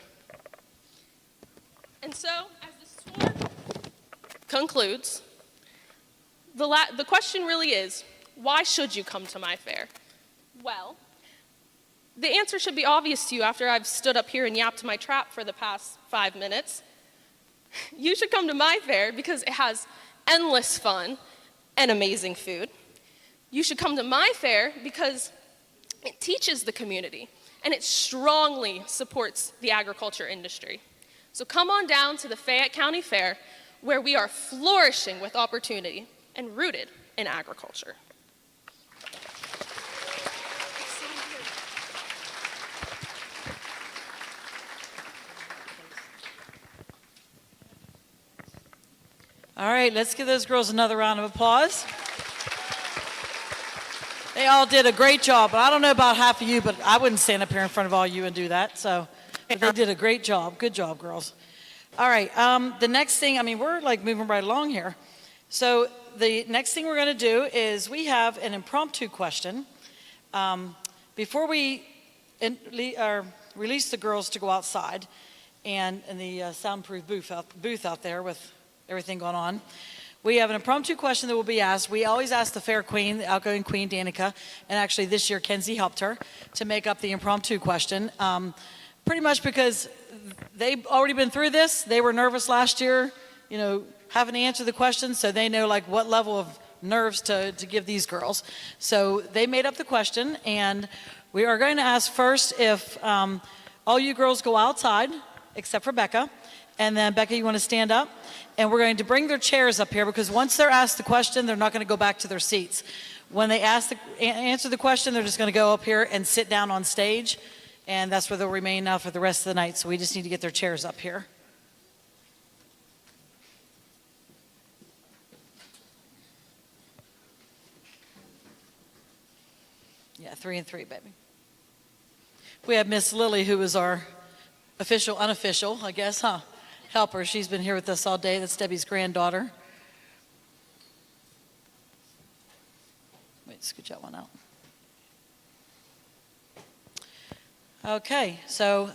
And so, as this tour concludes, the question really is, why should you come to my fair? Well, the answer should be obvious to you after I've stood up here and yapped my trap for the past 5 minutes. You should come to my fair because it has endless fun and amazing food. You should come to my fair because it teaches the community and it strongly supports the agriculture industry. So come on down to the Fayette County Fair, where we are flourishing with opportunity and rooted in agriculture. All right, let's give those girls another round of applause. They all did a great job, but I don't know about half of you, but I wouldn't stand up here in front of all you and do that. So, but they did a great job. Good job, girls. All right, the next thing, I mean, we're like moving right along here. So the next thing we're going to do is we have an impromptu question. Before we release the girls to go outside and in the soundproof booth out there with everything going on, we have an impromptu question that will be asked. We always ask the fair queen, the outgoing queen, Danica, and actually this year Kenzie helped her to make up the impromptu question. Pretty much because they've already been through this. They were nervous last year, you know, having to answer the question, so they know like what level of nerves to give these girls. So they made up the question, and we are going to ask first if all you girls go outside, except for Becca. And then, Becca, you want to stand up? And we're going to bring their chairs up here because once they're asked the question, they're not going to go back to their seats. When they answer the question, they're just going to go up here and sit down on stage. And that's where they'll remain now for the rest of the night. So we just need to get their chairs up here. Yeah, 3 and 3, baby. We have Miss Lily, who is our official, unofficial, I guess, huh? Helper. She's been here with us all day. That's Debbie's granddaughter. Wait, scoot that one out. Okay, so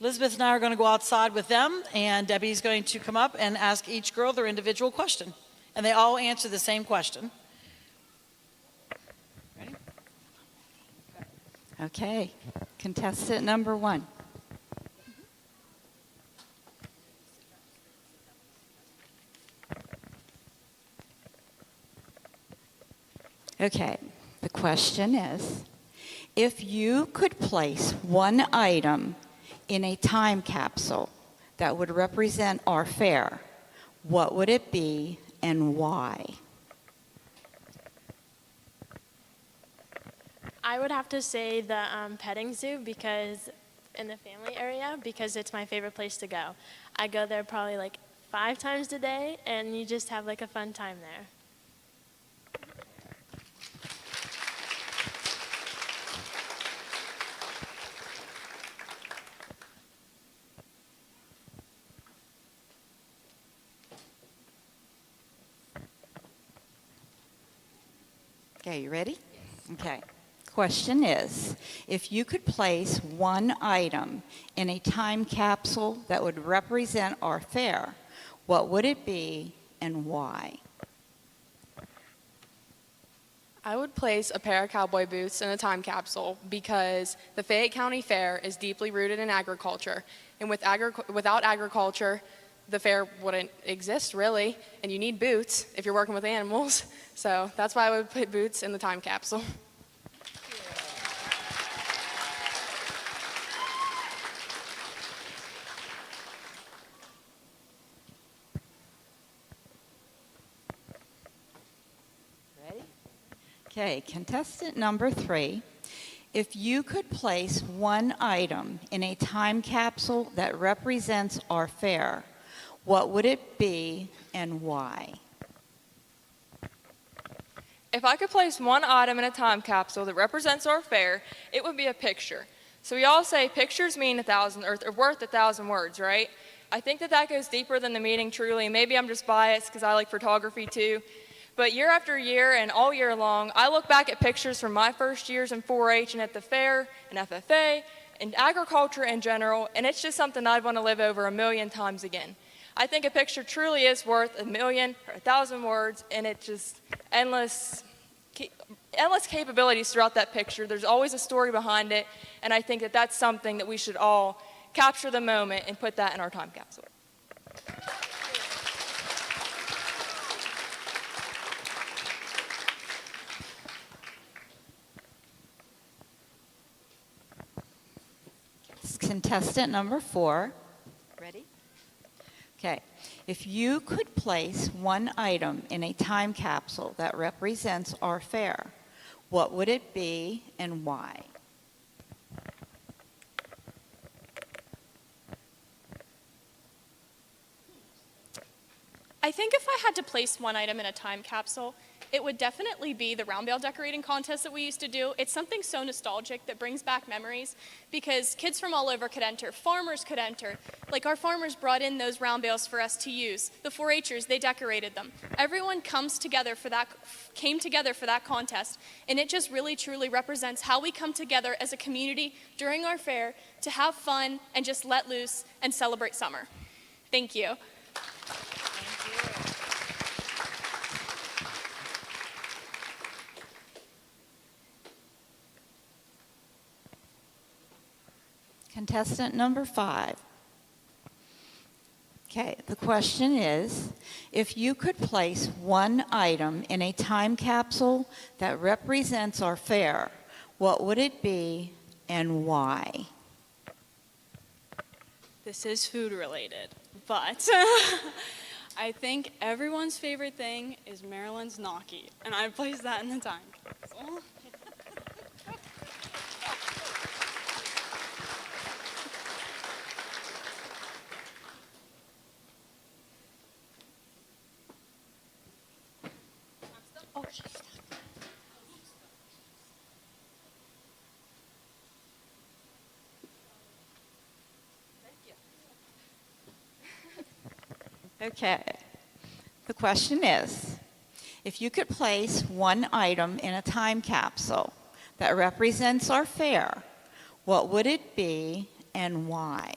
Elizabeth and I are going to go outside with them, and Debbie's going to come up and ask each girl their individual question. And they all answer the same question. Ready? Okay, contestant number 1. Okay, the question is, if you could place one item in a time capsule that would represent our fair, what would it be and why? I would have to say the petting zoo because in the family area because it's my favorite place to go. I go there probably like 5 times a day and you just have like a fun time there. Okay, you ready? Okay. Question is, if you could place one item in a time capsule that would represent our fair, what would it be and why? I would place a pair of cowboy boots in a time capsule because the Fayette County Fair is deeply rooted in agriculture. And without agriculture, the fair wouldn't exist really, and you need boots if you're working with animals. So that's why I would put boots in the time capsule. Ready? Okay, contestant number 3. If you could place one item in a time capsule that represents our fair, what would it be and why? If I could place one item in a time capsule that represents our fair, it would be a picture. So we all say pictures mean 1,000 or worth 1,000 words, right? I think that goes deeper than the meaning truly. Maybe I'm just biased because I like photography too. But year after year and all year long, I look back at pictures from my first years in 4-H and at the fair and FFA and agriculture in general, and it's just something I'd want to live over 1,000,000 times again. I think a picture truly is worth 1,000,000 or 1,000 words, and it's just endless capabilities throughout that picture. There's always a story behind it, and I think that that's something that we should all capture the moment and put that in our time capsule. Contestant number 4. Ready? Okay. If you could place one item in a time capsule that represents our fair, what would it be and why? I think if I had to place one item in a time capsule, it would definitely be the round bale decorating contest that we used to do. It's something so nostalgic that brings back memories because kids from all over could enter, farmers could enter. Like our farmers brought in those round bales for us to use. The 4-H'ers, they decorated them. Everyone came together for that contest, and it just really truly represents how we come together as a community during our fair to have fun and just let loose and celebrate summer. Thank you. Contestant number 5. Okay, the question is, if you could place one item in a time capsule that represents our fair, what would it be and why? This is food related, but I think everyone's favorite thing is Maryland's gnocchi, and I placed that in the time capsule. Okay. The question is, if you could place one item in a time capsule that represents our fair, what would it be and why?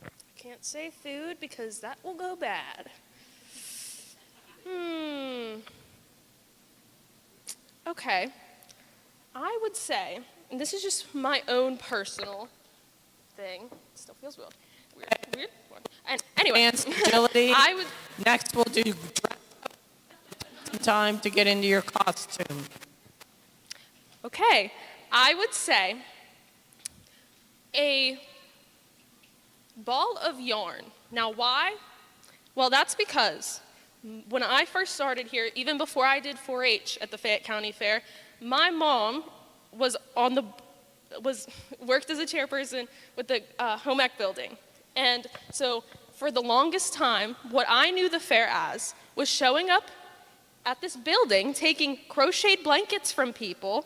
I can't say food because that will go bad. Okay. I would say, and this is just my own personal thing. It still feels weird. Weird. And anyway, agility. I would. Next, we'll do dress up. Some time to get into your costume. Okay, I would say a ball of yarn. Now, why? Well, that's because when I first started here, even before I did 4-H at the Fayette County Fair, my mom was worked as a chairperson with the home ec building. And so for the longest time, what I knew the fair as was showing up at this building, taking crocheted blankets from people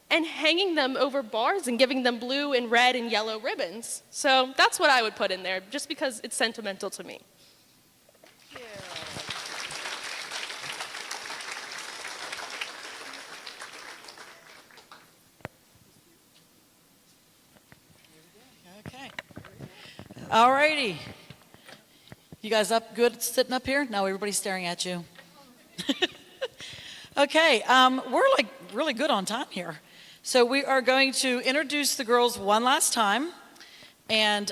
and hanging them over bars and giving them blue and red and yellow ribbons. So that's what I would put in there, just because it's sentimental to me. Okay. All righty. You guys up good sitting up here? No, everybody's staring at you. Okay, we're like really good on time here. So we are going to introduce the girls one last time. And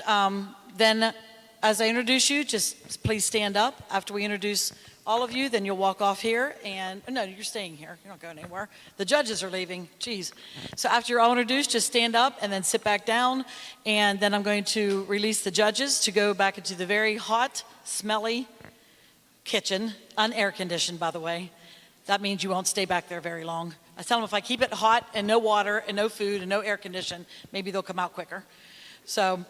then as I introduce you, just please stand up. After we introduce all of you, then you'll walk off here. And no, you're staying here. You're not going anywhere. The judges are leaving. Jeez. So after you're all introduced, just stand up and then sit back down. And then I'm going to release the judges to go back into the very hot, smelly kitchen, unair conditioned, by the way. That means you won't stay back there very long. I tell them if I keep it hot and no water and no food and no air condition, maybe they'll come out quicker. So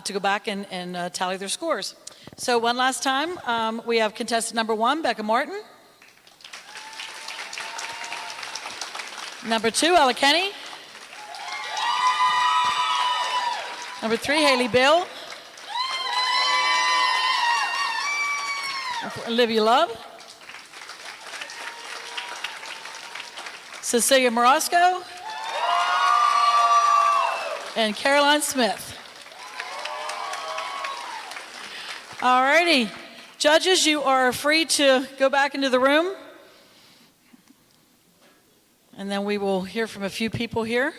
to go back and tally their scores. So one last time, we have contestant number 1, Becca Martin. Number 2, Ella Kenny. Number 3, Haley Bill. Olivia Love. Cecilia Morosco. And Caroline Smith. All righty. Judges, you are free to go back into the room. And then we will hear from a few people here.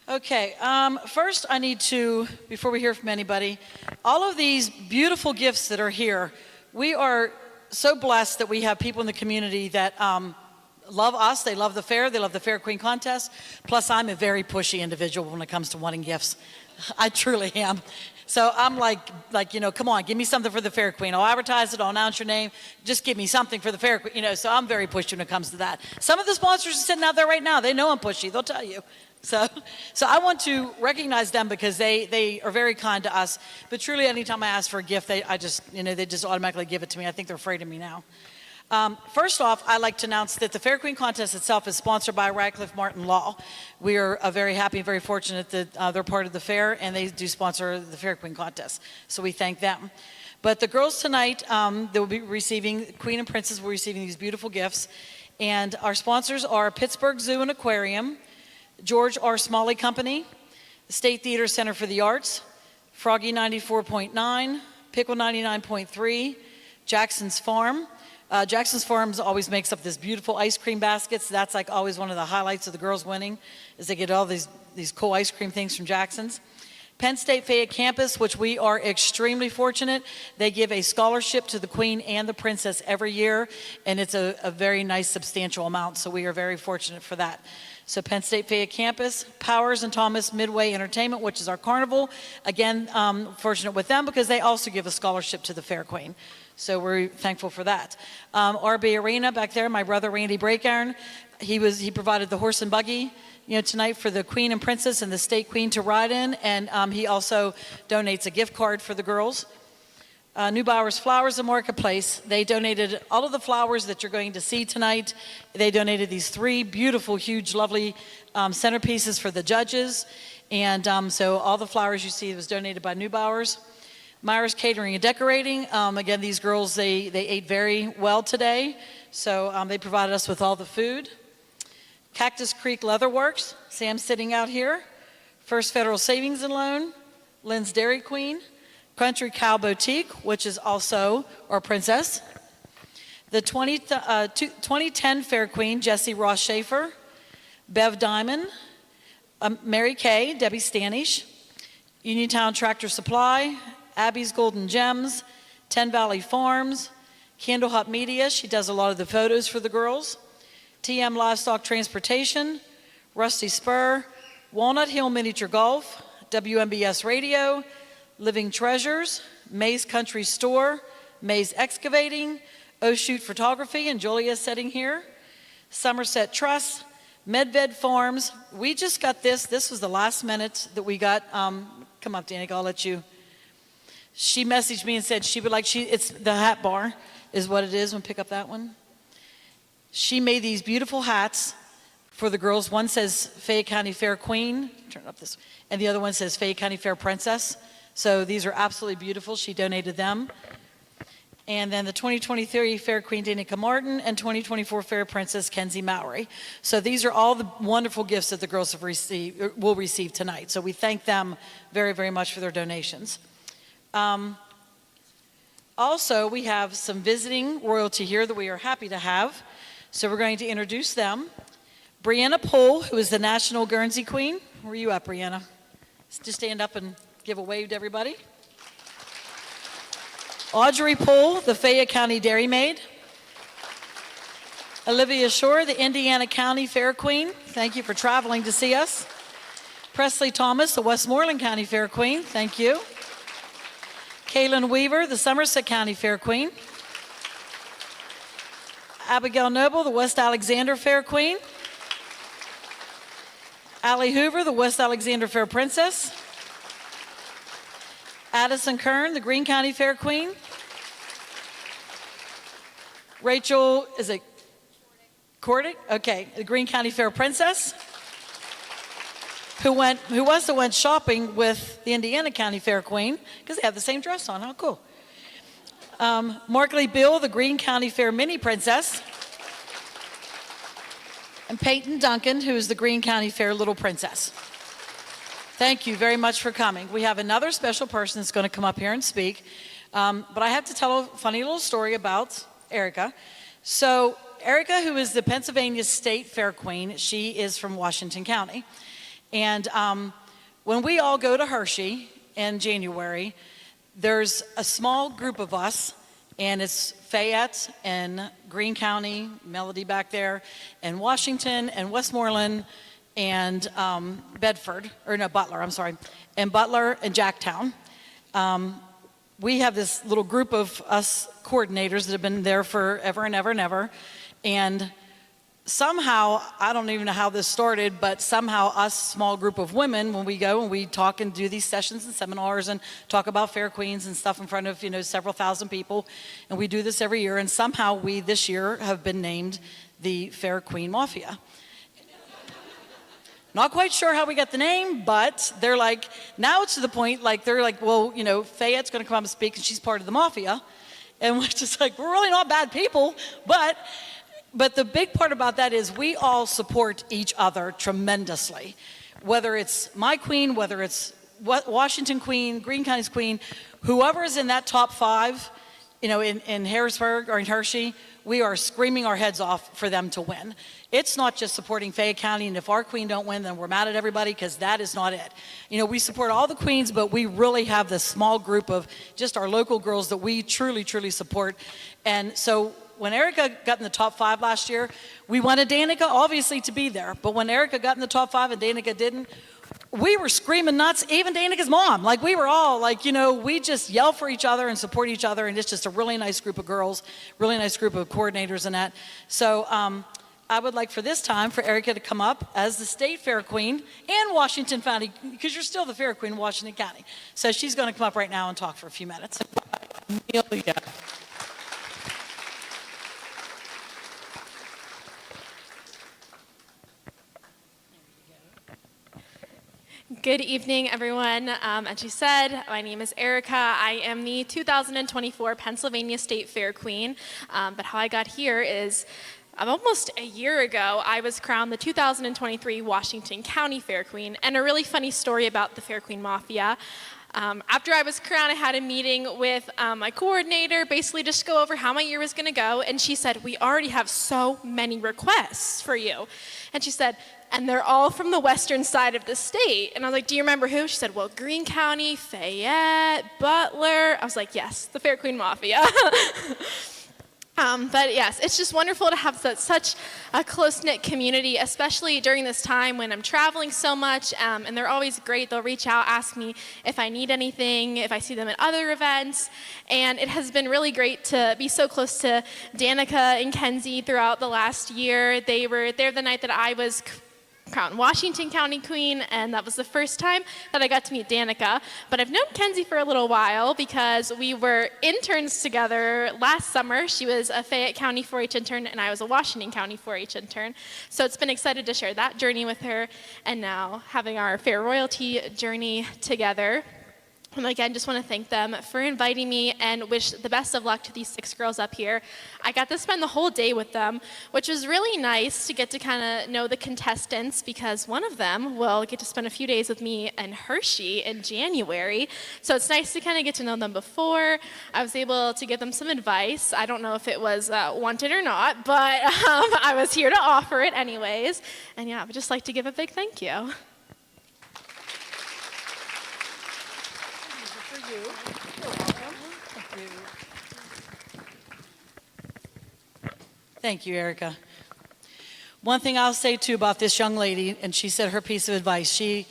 Okay, first I need to, before we hear from anybody, all of these beautiful gifts that are here, we are so blessed that we have people in the community that love us, they love the fair, they love the Fair Queen contest, plus I'm a very pushy individual when it comes to wanting gifts. I truly am. So I'm like, come on, give me something for the Fair Queen. I'll advertise it, I'll announce your name, just give me something for the Fair Queen, so I'm very pushy when it comes to that. Some of the sponsors are sitting out there right now, they know I'm pushy, they'll tell you. So I want to recognize them because they are very kind to us. But truly, anytime I ask for a gift, they just automatically give it to me. I think they're afraid of me now. First off, I'd like to announce that the Fair Queen contest itself is sponsored by Radcliffe Martin Law. We are very happy and very fortunate that they're part of the fair, and they do sponsor the Fair Queen contest. So we thank them. But the girls tonight, they will be receiving, Queen and Princess will be receiving these beautiful gifts. And our sponsors are Pittsburgh Zoo and Aquarium, George R. Smalley Company, the State Theater Center for the Arts, Froggy 94.9, Pickle 99.3, Jackson's Farm. Jackson's Farms always makes up this beautiful ice cream baskets. That's like always one of the highlights of the girls winning, is they get all these cool ice cream things from Jackson's. Penn State Fayette campus, which we are extremely fortunate. They give a scholarship to the Queen and the Princess every year, and it's a very nice substantial amount, so we are very fortunate for that. So Penn State Fayette campus, Powers and Thomas Midway Entertainment, which is our carnival. Again, fortunate with them because they also give a scholarship to the Fair Queen. So we're thankful for that. RB Arena back there, my brother Randy Breakiron, he provided the horse and buggy, tonight for the Queen and Princess and the State Queen to ride in, and he also donates a gift card for the girls. Neubauer's Flowers and Marketplace, they donated all of the flowers that you're going to see tonight. They donated these 3 beautiful, huge, lovely centerpieces for the judges. And so all the flowers you see was donated by Neubauer's. Myers Catering and Decorating, again, these girls, they ate very well today. So they provided us with all the food. Cactus Creek Leatherworks, Sam's sitting out here. First Federal Savings and Loan, Lynn's Dairy Queen. Country Cow Boutique, which is also our princess. The 2010 Fair Queen, Jessie Ross Schaefer. Bev Diamond. Mary Kay, Debbie Stanish. Uniontown Tractor Supply. Abby's Golden Gems. 10 Valley Farms. Candle Hut Media, she does a lot of the photos for the girls. TM Livestock Transportation. Rusty Spur. Walnut Hill Miniature Golf. WMBS Radio. Living Treasures, May's Country Store, May's Excavating, Shoot Photography, and Julia's sitting here, Somerset Trust, Medved Farms. We just got this. This was the last minute that we got. Come up, Danica, I'll let you. She messaged me and said she would like, it's the hat bar is what it is. We'll pick up that one. She made these beautiful hats for the girls. One says Fayette County Fair Queen, turn it up this, and the other one says Fayette County Fair Princess. So these are absolutely beautiful. She donated them. And then the 2023 Fair Queen Danica Martin and 2024 Fair Princess Kenzie Mowry. So these are all the wonderful gifts that the girls have will receive tonight. So we thank them very, very much for their donations. Also, we have some visiting royalty here that we are happy to have. So we're going to introduce them. Brianna Pohl, who is the National Guernsey Queen. Where are you at, Brianna? Just stand up and give a wave to everybody. Audrey Pohl, the Fayette County Dairy Maid. Olivia Shore, the Indiana County Fair Queen. Thank you for traveling to see us. Presley Thomas, the Westmoreland County Fair Queen. Thank you. Kaylin Weaver, the Somerset County Fair Queen. Abigail Noble, the West Alexander Fair Queen. Allie Hoover, the West Alexander Fair Princess. Addison Kern, the Greene County Fair Queen. Rachel, is it Cordick? Okay, the Greene County Fair Princess. Who also went shopping with the Indiana County Fair Queen, because they have the same dress on. How cool. Markley Bill, the Greene County Fair Mini Princess. And Peyton Duncan, who is the Greene County Fair Little Princess. Thank you very much for coming. We have another special person that's going to come up here and speak. But I have to tell a funny little story about Erica. So Erica, who is the Pennsylvania State Fair Queen, she is from Washington County. And when we all go to Hershey in January, there's a small group of us, and it's Fayette and Greene County, Melody back there, and Washington and Westmoreland and Butler, I'm sorry, and Butler and Jacktown. We have this little group of us coordinators that have been there forever and ever and ever, and somehow, I don't even know how this started, but somehow us small group of women, when we go and we talk and do these sessions and seminars and talk about fair queens and stuff in front of, several thousand people, and we do this every year, and somehow we this year have been named the Fair Queen Mafia. Not quite sure how we got the name, but they're like, now it's to the point, they're like, well, Fayette's gonna come up and speak and she's part of the Mafia. And we're just like, we're really not bad people, but the big part about that is we all support each other tremendously. Whether it's my queen, whether it's Washington Queen, Greene County's queen, whoever is in that top 5, in Harrisburg or in Hershey, we are screaming our heads off for them to win. It's not just supporting Fayette County, and if our queen don't win, then we're mad at everybody, because that is not it. We support all the queens, but we really have this small group of just our local girls that we truly, truly support. And so when Erica got in the top 5 last year, we wanted Danica obviously to be there. But when Erica got in the top 5 and Danica didn't, we were screaming nuts, even Danica's mom. We were all we just yell for each other and support each other. And it's just a really nice group of girls, really nice group of coordinators and that. So I would like for this time for Erica to come up as the State Fair Queen and Washington County, because you're still the Fair Queen in Washington County. So she's going to come up right now and talk for a few minutes. Amelia. Good evening, everyone. As you said, my name is Erica. I am the 2024 Pennsylvania State Fair Queen. But how I got here is almost a year ago, I was crowned the 2023 Washington County Fair Queen. And a really funny story about the Fair Queen Mafia. After I was crowned, I had a meeting with my coordinator, basically just to go over how my year was going to go. And she said, we already have so many requests for you. And she said, and they're all from the western side of the state. And I was like, do you remember who? She said, well, Greene County, Fayette, Butler. I was like, yes, the Fair Queen Mafia. But yes, it's just wonderful to have such a close-knit community, especially during this time when I'm traveling so much, and they're always great. They'll reach out, ask me if I need anything, if I see them at other events, and it has been really great to be so close to Danica and Kenzie throughout the last year. They were there the night that I was crowned Washington County Queen, and that was the first time that I got to meet Danica. But I've known Kenzie for a little while because we were interns together last summer. She was a Fayette County 4-H intern, and I was a Washington County 4-H intern. So it's been excited to share that journey with her, and now having our Fair Royalty journey together. And again, just want to thank them for inviting me and wish the best of luck to these 6 girls up here. I got to spend the whole day with them, which was really nice to get to kind of know the contestants, because one of them will get to spend a few days with me in Hershey in January. So it's nice to kind of get to know them before. I was able to give them some advice. I don't know if it was wanted or not, but I was here to offer it anyways. And yeah, I would just like to give a big thank you. Thank you, Erica. One thing I'll say too about this young lady, and she said her piece of advice. She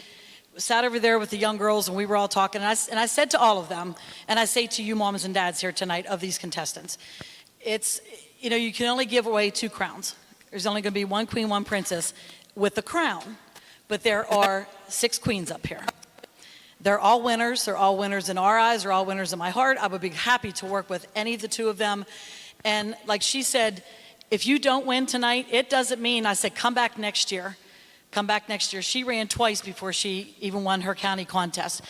sat over there with the young girls, and we were all talking, and I said to all of them, and I say to you moms and dads here tonight of these contestants, you know, you can only give away 2 crowns. There's only going to be 1 queen, 1 princess with the crown. But there are 6 queens up here. They're all winners. They're all winners in our eyes. They're all winners in my heart. I would be happy to work with any of the 2 of them. And like she said, if you don't win tonight, it doesn't mean, I said, come back next year. Come back next year. She ran twice before she even won her county contest.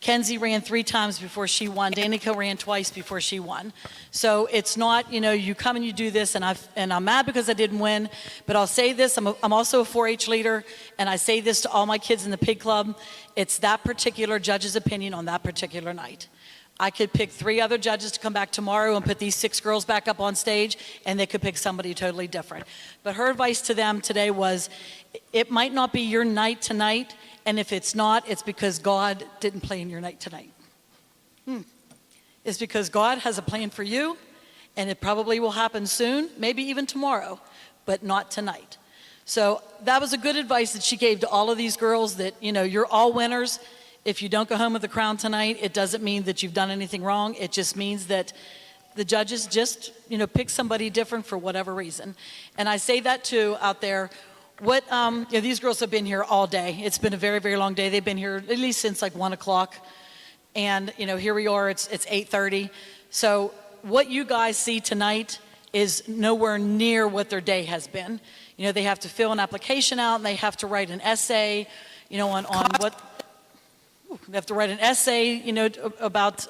Kenzie ran 3 times before she won. Danica ran twice before she won. So it's not, you know, you come and you do this, and I'm mad because I didn't win. But I'll say this: I'm also a 4-H leader, and I say this to all my kids in the pig club. It's that particular judge's opinion on that particular night. I could pick 3 other judges to come back tomorrow and put these 6 girls back up on stage, and they could pick somebody totally different. But her advice to them today was, it might not be your night tonight, and if it's not, it's because God didn't play in your night tonight. It's because God has a plan for you, and it probably will happen soon, maybe even tomorrow, but not tonight. So that was a good advice that she gave to all of these girls, that, you know, you're all winners. If you don't go home with the crown tonight, it doesn't mean that you've done anything wrong. It just means that the judges just, you know, pick somebody different for whatever reason. And I say that too out there. What, you know, these girls have been here all day. It's been a very, very long day. They've been here at least since like 1 o'clock. And, you know, here we are, it's 8:30. So what you guys see tonight is nowhere near what their day has been. You know, they have to fill an application out, and they have to write an essay, you know, on what, they have to write an essay, you know, about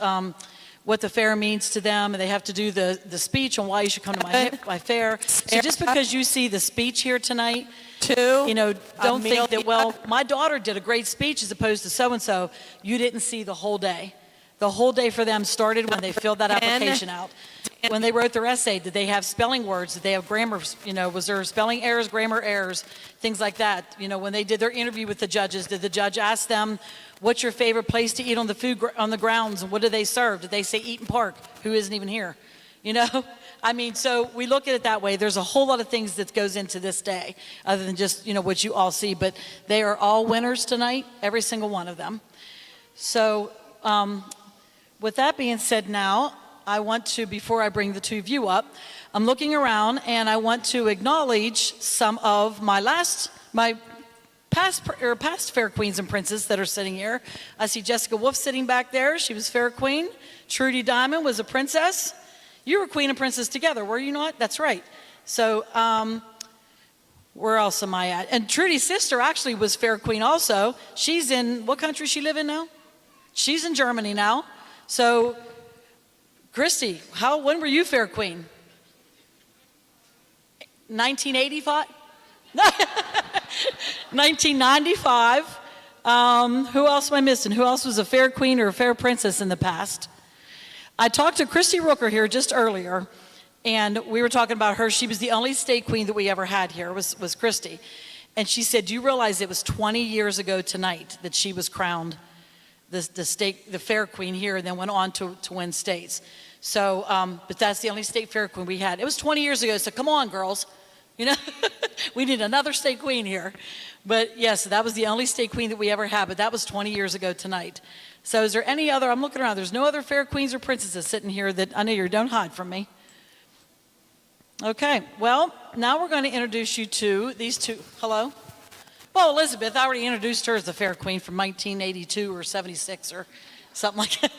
what the fair means to them, and they have to do the speech on why you should come to my fair. So just because you see the speech here tonight, you know, don't think that, well, my daughter did a great speech as opposed to so-and-so. You didn't see the whole day. The whole day for them started when they filled that application out. When they wrote their essay, did they have spelling words? Did they have grammar, you know, was there spelling errors, grammar errors, things like that? You know, when they did their interview with the judges, did the judge ask them, what's your favorite place to eat on the grounds, and what do they serve? Did they say Eaton Park, who isn't even here? You know? I mean, so we look at it that way. There's a whole lot of things that goes into this day, other than just, you know, what you all see. But they are all winners tonight, every single one of them. So with that being said now, I want to, before I bring the 2 of you up, I'm looking around, and I want to acknowledge some of my past fair queens and princes that are sitting here. I see Jessica Wolf sitting back there. She was fair queen. Trudy Diamond was a princess. You were queen and princess together, were you not? That's right. So where else am I at? And Trudy's sister actually was fair queen also. She's in, what country she live in now? She's in Germany now. So Christy, when were you fair queen? 1985? 1995. Who else am I missing? Who else was a fair queen or a fair princess in the past? I talked to Christy Rooker here just earlier, and we were talking about her. She was the only state queen that we ever had here, was Christy. And she said, do you realize it was 20 years ago tonight that she was crowned the fair queen here, and then went on to win states. So, but that's the only state fair queen we had. It was 20 years ago, so come on, girls. You know, we need another state queen here. But yes, that was the only state queen that we ever had, but that was 20 years ago tonight. So is there any other, I'm looking around, there's no other fair queens or princesses sitting here that, I know you don't hide from me. Okay, well, now we're going to introduce you to these 2. Hello? Well, Elizabeth, I already introduced her as the fair queen from 1982 or 76 or something like that.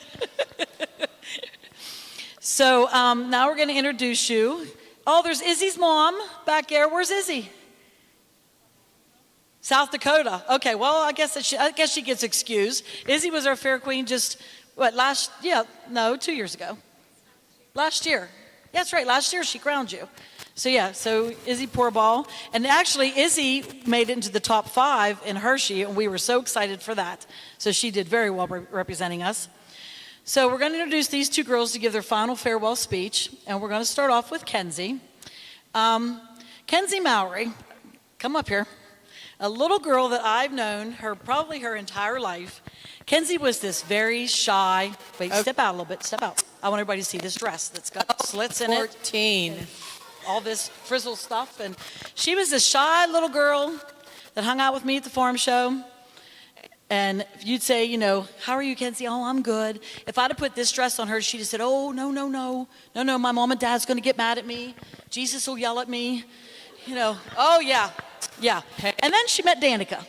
So now we're going to introduce you. Oh, there's Izzy's mom back there. Where's Izzy? South Dakota. Okay, well, I guess she gets excused. Izzy was our fair queen just, 2 years ago. Last year. Yeah, that's right, last year she crowned you. So yeah, so Izzy Pourball. And actually, Izzy made it into the top 5 in Hershey, and we were so excited for that. So she did very well representing us. So we're going to introduce these 2 girls to give their final farewell speech, and we're going to start off with Kenzie. Kenzie Mowry, come up here. A little girl that I've known probably her entire life. Kenzie was this very shy, step out a little bit, step out. I want everybody to see this dress that's got slits in it. 14. All this frizzle stuff. And she was this shy little girl that hung out with me at the farm show. And you'd say, you know, how are you, Kenzie? Oh, I'm good. If I'd have put this dress on her, she'd have said, oh, no, my mom and dad's going to get mad at me. Jesus will yell at me. You know, oh, yeah. And then she met Danica.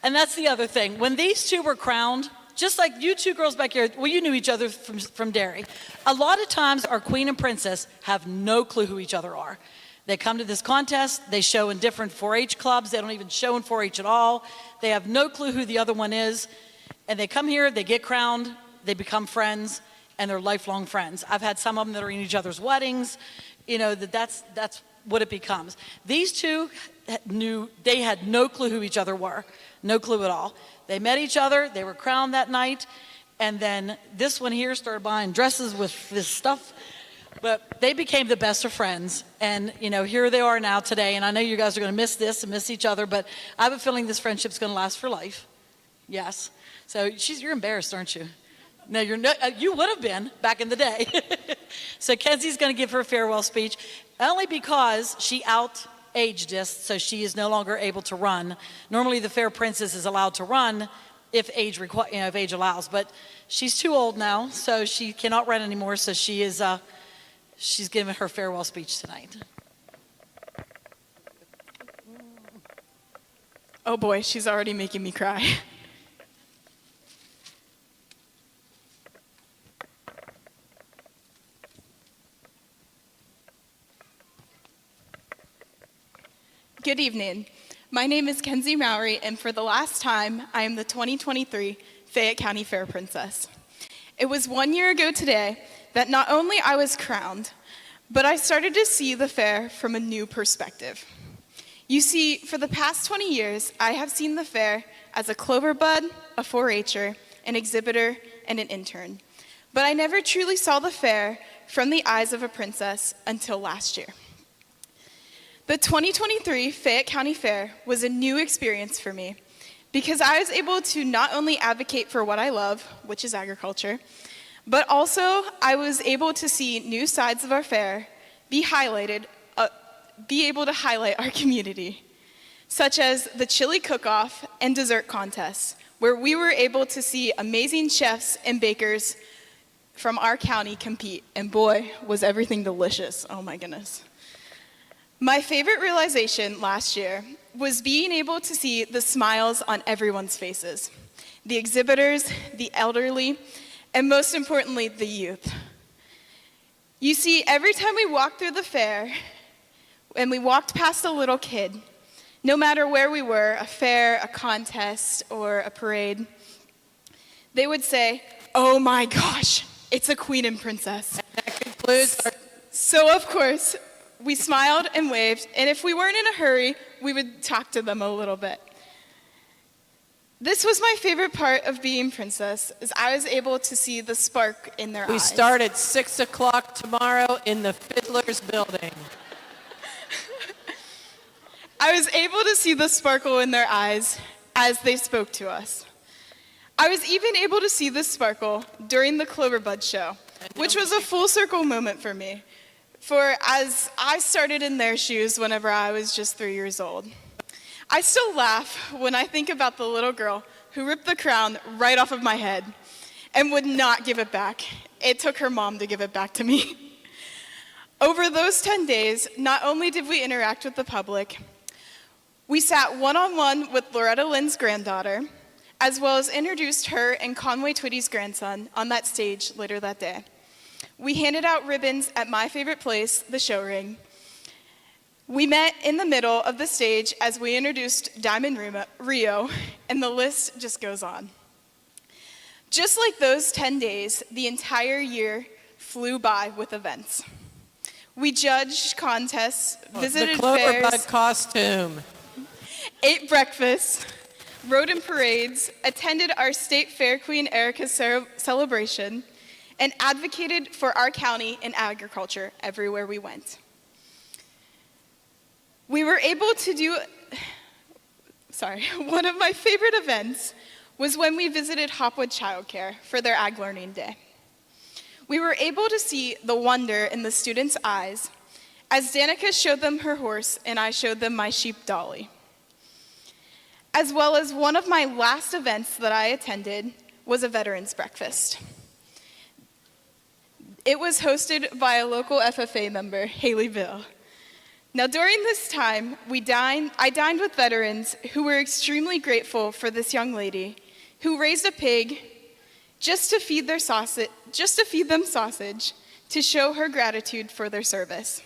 And that's the other thing. When these two were crowned, just like you two girls back here, well, you knew each other from Derry. A lot of times our queen and princess have no clue who each other are. They come to this contest, they show in different 4-H clubs, they don't even show in 4-H at all. They have no clue who the other one is. And they come here, they get crowned, they become friends, and they're lifelong friends. I've had some of them that are in each other's weddings. You know, that's what it becomes. These two they had no clue who each other were, no clue at all. They met each other, they were crowned that night, and then this one here started buying dresses with this stuff. But they became the best of friends, and you know, here they are now today, and I know you guys are going to miss this and miss each other, but I have a feeling this friendship's going to last for life. Yes. So you're embarrassed, aren't you? No, you're not. You would have been back in the day. So Kenzie's going to give her farewell speech, only because she out-aged us, so she is no longer able to run. Normally, the fair princess is allowed to run if age allows, but she's too old now, so she cannot run anymore. So she's giving her farewell speech tonight. Oh boy, she's already making me cry. Good evening. My name is Kenzie Mowry, and for the last time, I am the 2023 Fayette County Fair Princess. It was 1 year ago today that not only I was crowned, but I started to see the fair from a new perspective. You see, for the past 20 years, I have seen the fair as a clover bud, a 4-H'er, an exhibitor, and an intern. But I never truly saw the fair from the eyes of a princess until last year. The 2023 Fayette County Fair was a new experience for me because I was able to not only advocate for what I love, which is agriculture, but also I was able to see new sides of our fair be able to highlight our community, such as the chili cook-off and dessert contests, where we were able to see amazing chefs and bakers from our county compete, and boy, was everything delicious. Oh my goodness. My favorite realization last year was being able to see the smiles on everyone's faces, the exhibitors, the elderly, and most importantly, the youth. You see, every time we walked through the fair and we walked past a little kid, no matter where we were, a fair, a contest, or a parade, they would say, "Oh my gosh, it's a queen and princess." And that concludes our... So of course, we smiled and waved, and if we weren't in a hurry, we would talk to them a little bit. This was my favorite part of being princess, is I was able to see the spark in their eyes. We start at 6 o'clock tomorrow in the Fiddler's Building. I was able to see the sparkle in their eyes as they spoke to us. I was even able to see the sparkle during the Cloverbud show, which was a full circle moment for me. For as I started in their shoes whenever I was just 3 years old. I still laugh when I think about the little girl who ripped the crown right off of my head and would not give it back. It took her mom to give it back to me. Over those 10 days, not only did we interact with the public, we sat one-on-one with Loretta Lynn's granddaughter, as well as introduced her and Conway Twitty's grandson on that stage later that day. We handed out ribbons at my favorite place, the show ring. We met in the middle of the stage as we introduced Diamond Rio, and the list just goes on. Just like those 10 days, the entire year flew by with events. We judged contests, visited the Cloverbud fairs, costume, ate breakfast, rode in parades, attended our state fair Queen Erica's celebration, and advocated for our county in agriculture everywhere we went. We were able to do, one of my favorite events was when we visited Hopwood Childcare for their Ag Learning Day. We were able to see the wonder in the students' eyes as Danica showed them her horse and I showed them my sheep Dolly. as well as one of my last events that I attended was a veterans breakfast. It was hosted by a local FFA member, Haley Bill. Now, during this time, I dined with veterans who were extremely grateful for this young lady who raised a pig just to feed them sausage to show her gratitude for their service.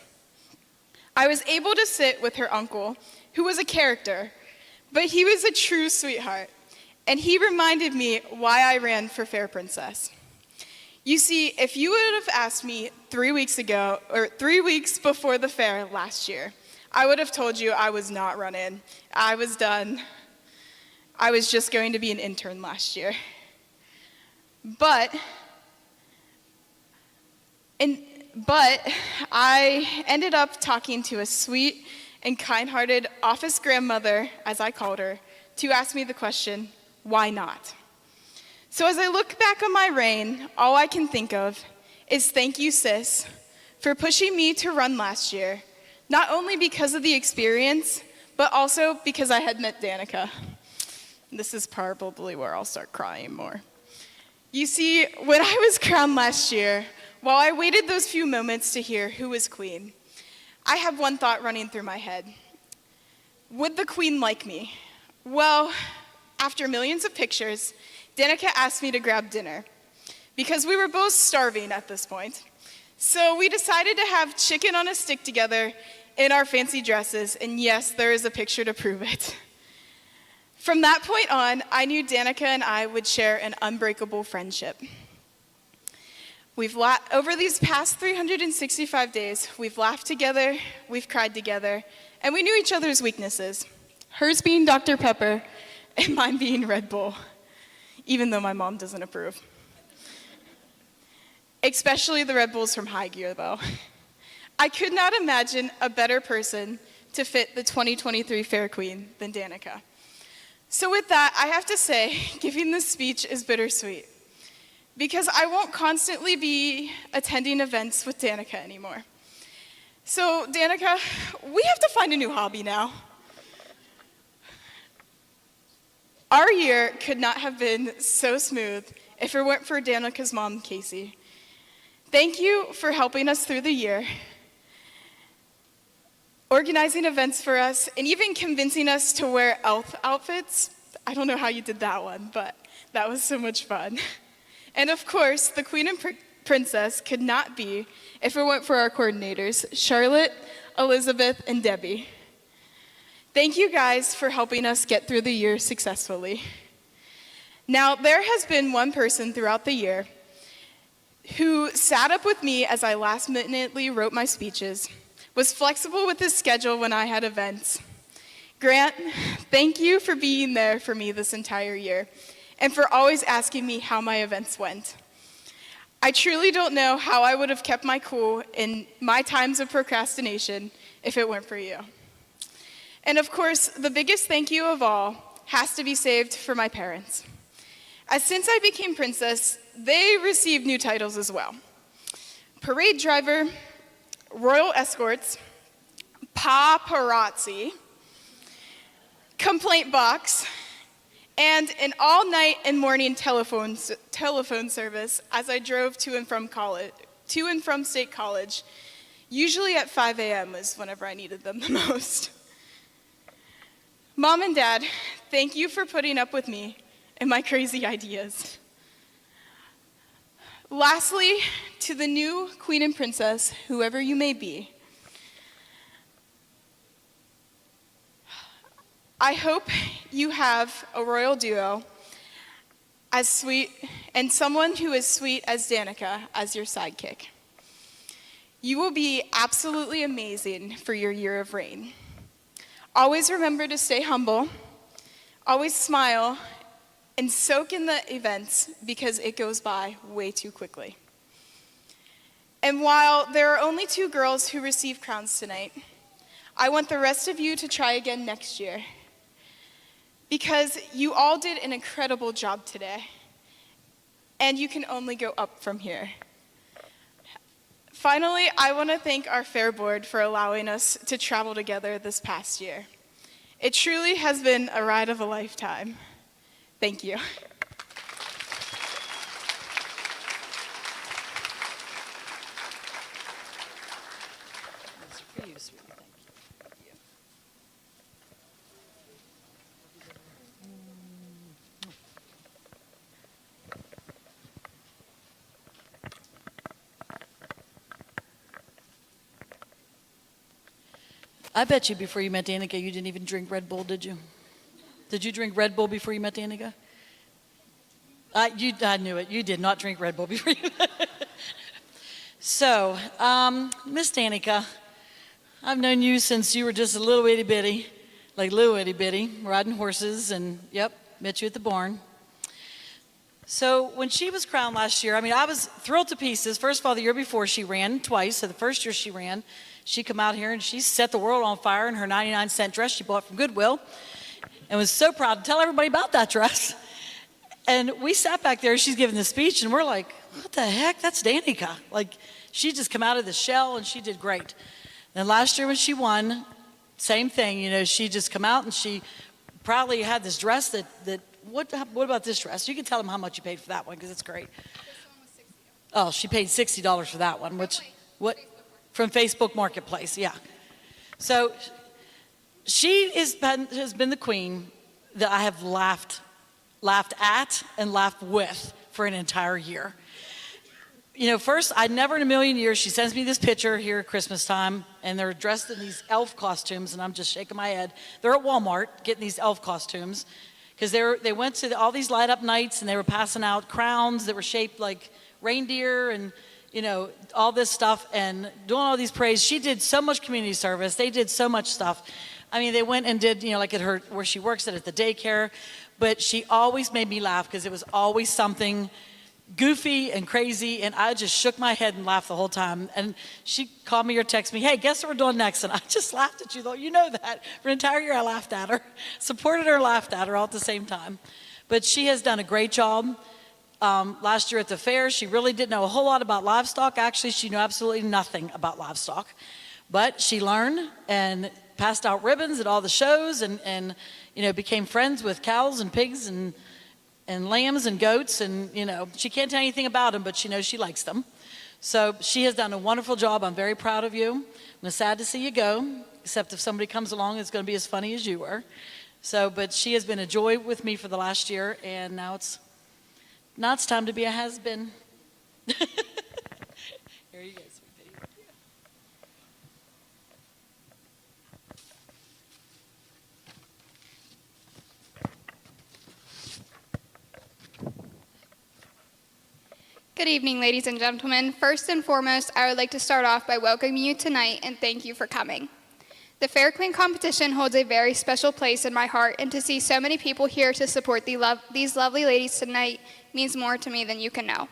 I was able to sit with her uncle, who was a character, but he was a true sweetheart, and he reminded me why I ran for Fair Princess. You see, if you would have asked me 3 weeks ago, or 3 weeks before the fair last year, I would have told you I was not running. I was done. I was just going to be an intern last year. But I ended up talking to a sweet and kind-hearted office grandmother, as I called her, to ask me the question, why not? So as I look back on my reign, all I can think of is thank you, sis, for pushing me to run last year, not only because of the experience, but also because I had met Danica. This is probably where I'll start crying more. You see, when I was crowned last year, while I waited those few moments to hear who was queen, I had one thought running through my head. Would the queen like me? Well, after millions of pictures, Danica asked me to grab dinner because we were both starving at this point. So we decided to have chicken on a stick together in our fancy dresses, and yes, there is a picture to prove it. From that point on, I knew Danica and I would share an unbreakable friendship. Over these past 365 days, we've laughed together, we've cried together, and we knew each other's weaknesses. Hers being Dr. Pepper, and mine being Red Bull, even though my mom doesn't approve. Especially the Red Bulls from High Gear, though. I could not imagine a better person to fit the 2023 Fair Queen than Danica. So with that, I have to say, giving this speech is bittersweet, because I won't constantly be attending events with Danica anymore. So Danica, we have to find a new hobby now. Our year could not have been so smooth if it weren't for Danica's mom, Casey. Thank you for helping us through the year, organizing events for us, and even convincing us to wear elf outfits. I don't know how you did that one, but that was so much fun. And of course, the Queen and Princess could not be if it weren't for our coordinators, Charlotte, Elizabeth, and Debbie. Thank you guys for helping us get through the year successfully. Now, there has been one person throughout the year who sat up with me as I last-minutely wrote my speeches, was flexible with his schedule when I had events. Grant, thank you for being there for me this entire year, and for always asking me how my events went. I truly don't know how I would have kept my cool in my times of procrastination if it weren't for you. And of course, the biggest thank you of all has to be saved for my parents. As since I became princess, they received new titles as well. Parade driver, royal escorts, paparazzi, complaint box, and an all-night and morning telephone service as I drove to and from State College. Usually at 5 a.m. is whenever I needed them the most. Mom and Dad, thank you for putting up with me and my crazy ideas. Lastly, to the new Queen and Princess, whoever you may be, I hope you have a royal duo as sweet, and someone who is sweet as Danica as your sidekick. You will be absolutely amazing for your year of reign. Always remember to stay humble, always smile, and soak in the events because it goes by way too quickly. And while there are only 2 girls who receive crowns tonight, I want the rest of you to try again next year, because you all did an incredible job today, and you can only go up from here. Finally, I want to thank our Fair Board for allowing us to travel together this past year. It truly has been a ride of a lifetime. Thank you. I bet you before you met Danica, you didn't even drink Red Bull, did you? Did you drink Red Bull before you met Danica? I knew it. You did not drink Red Bull before you met. So, Miss Danica, I've known you since you were just a little itty bitty, like little itty bitty, riding horses, and yep, met you at the barn. So when she was crowned last year, I mean, I was thrilled to pieces. First of all, the year before she ran twice. So the first year she ran, she come out here and she set the world on fire in her 99-cent dress she bought from Goodwill, and was so proud to tell everybody about that dress. And we sat back there, she's giving the speech, and we're like, what the heck? That's Danica. Like, she just come out of the shell, and she did great. Then last year when she won, same thing. You know, she just come out, and she proudly had this dress that what about this dress? You can tell them how much you paid for that one, because it's great. Oh, she paid $60 for that one, which, what? From Facebook Marketplace, yeah. So she has been the queen that I have laughed at and laughed with for an entire year. You know, first, I never in a million years, she sends me this picture here at Christmas time, and they're dressed in these elf costumes, and I'm just shaking my head. They're at Walmart getting these elf costumes, because they went to all these light up nights, and they were passing out crowns that were shaped like reindeer and, you know, all this stuff, and doing all these parades. She did so much community service. They did so much stuff. I mean, they went and did, you know, like at her, where she works at the daycare, but she always made me laugh because it was always something goofy and crazy, and I just shook my head and laughed the whole time. And she called me or texted me, hey, guess what we're doing next? And I just laughed at you, though. You know that. For an entire year, I laughed at her, supported her, laughed at her all at the same time. But she has done a great job. Last year at the fair, she really didn't know a whole lot about livestock. Actually, she knew absolutely nothing about livestock. But she learned and passed out ribbons at all the shows, and you know, became friends with cows and pigs and lambs and goats, and you know, she can't tell anything about them, but she knows she likes them. So she has done a wonderful job. I'm very proud of you. I'm sad to see you go, except if somebody comes along that's going to be as funny as you were. So, but she has been a joy with me for the last year, and now it's time to be a has-been. Here you go, sweet baby. Good evening, ladies and gentlemen. First and foremost, I would like to start off by welcoming you tonight and thank you for coming. The Fair Queen competition holds a very special place in my heart, and to see so many people here to support these lovely ladies tonight means more to me than you can know.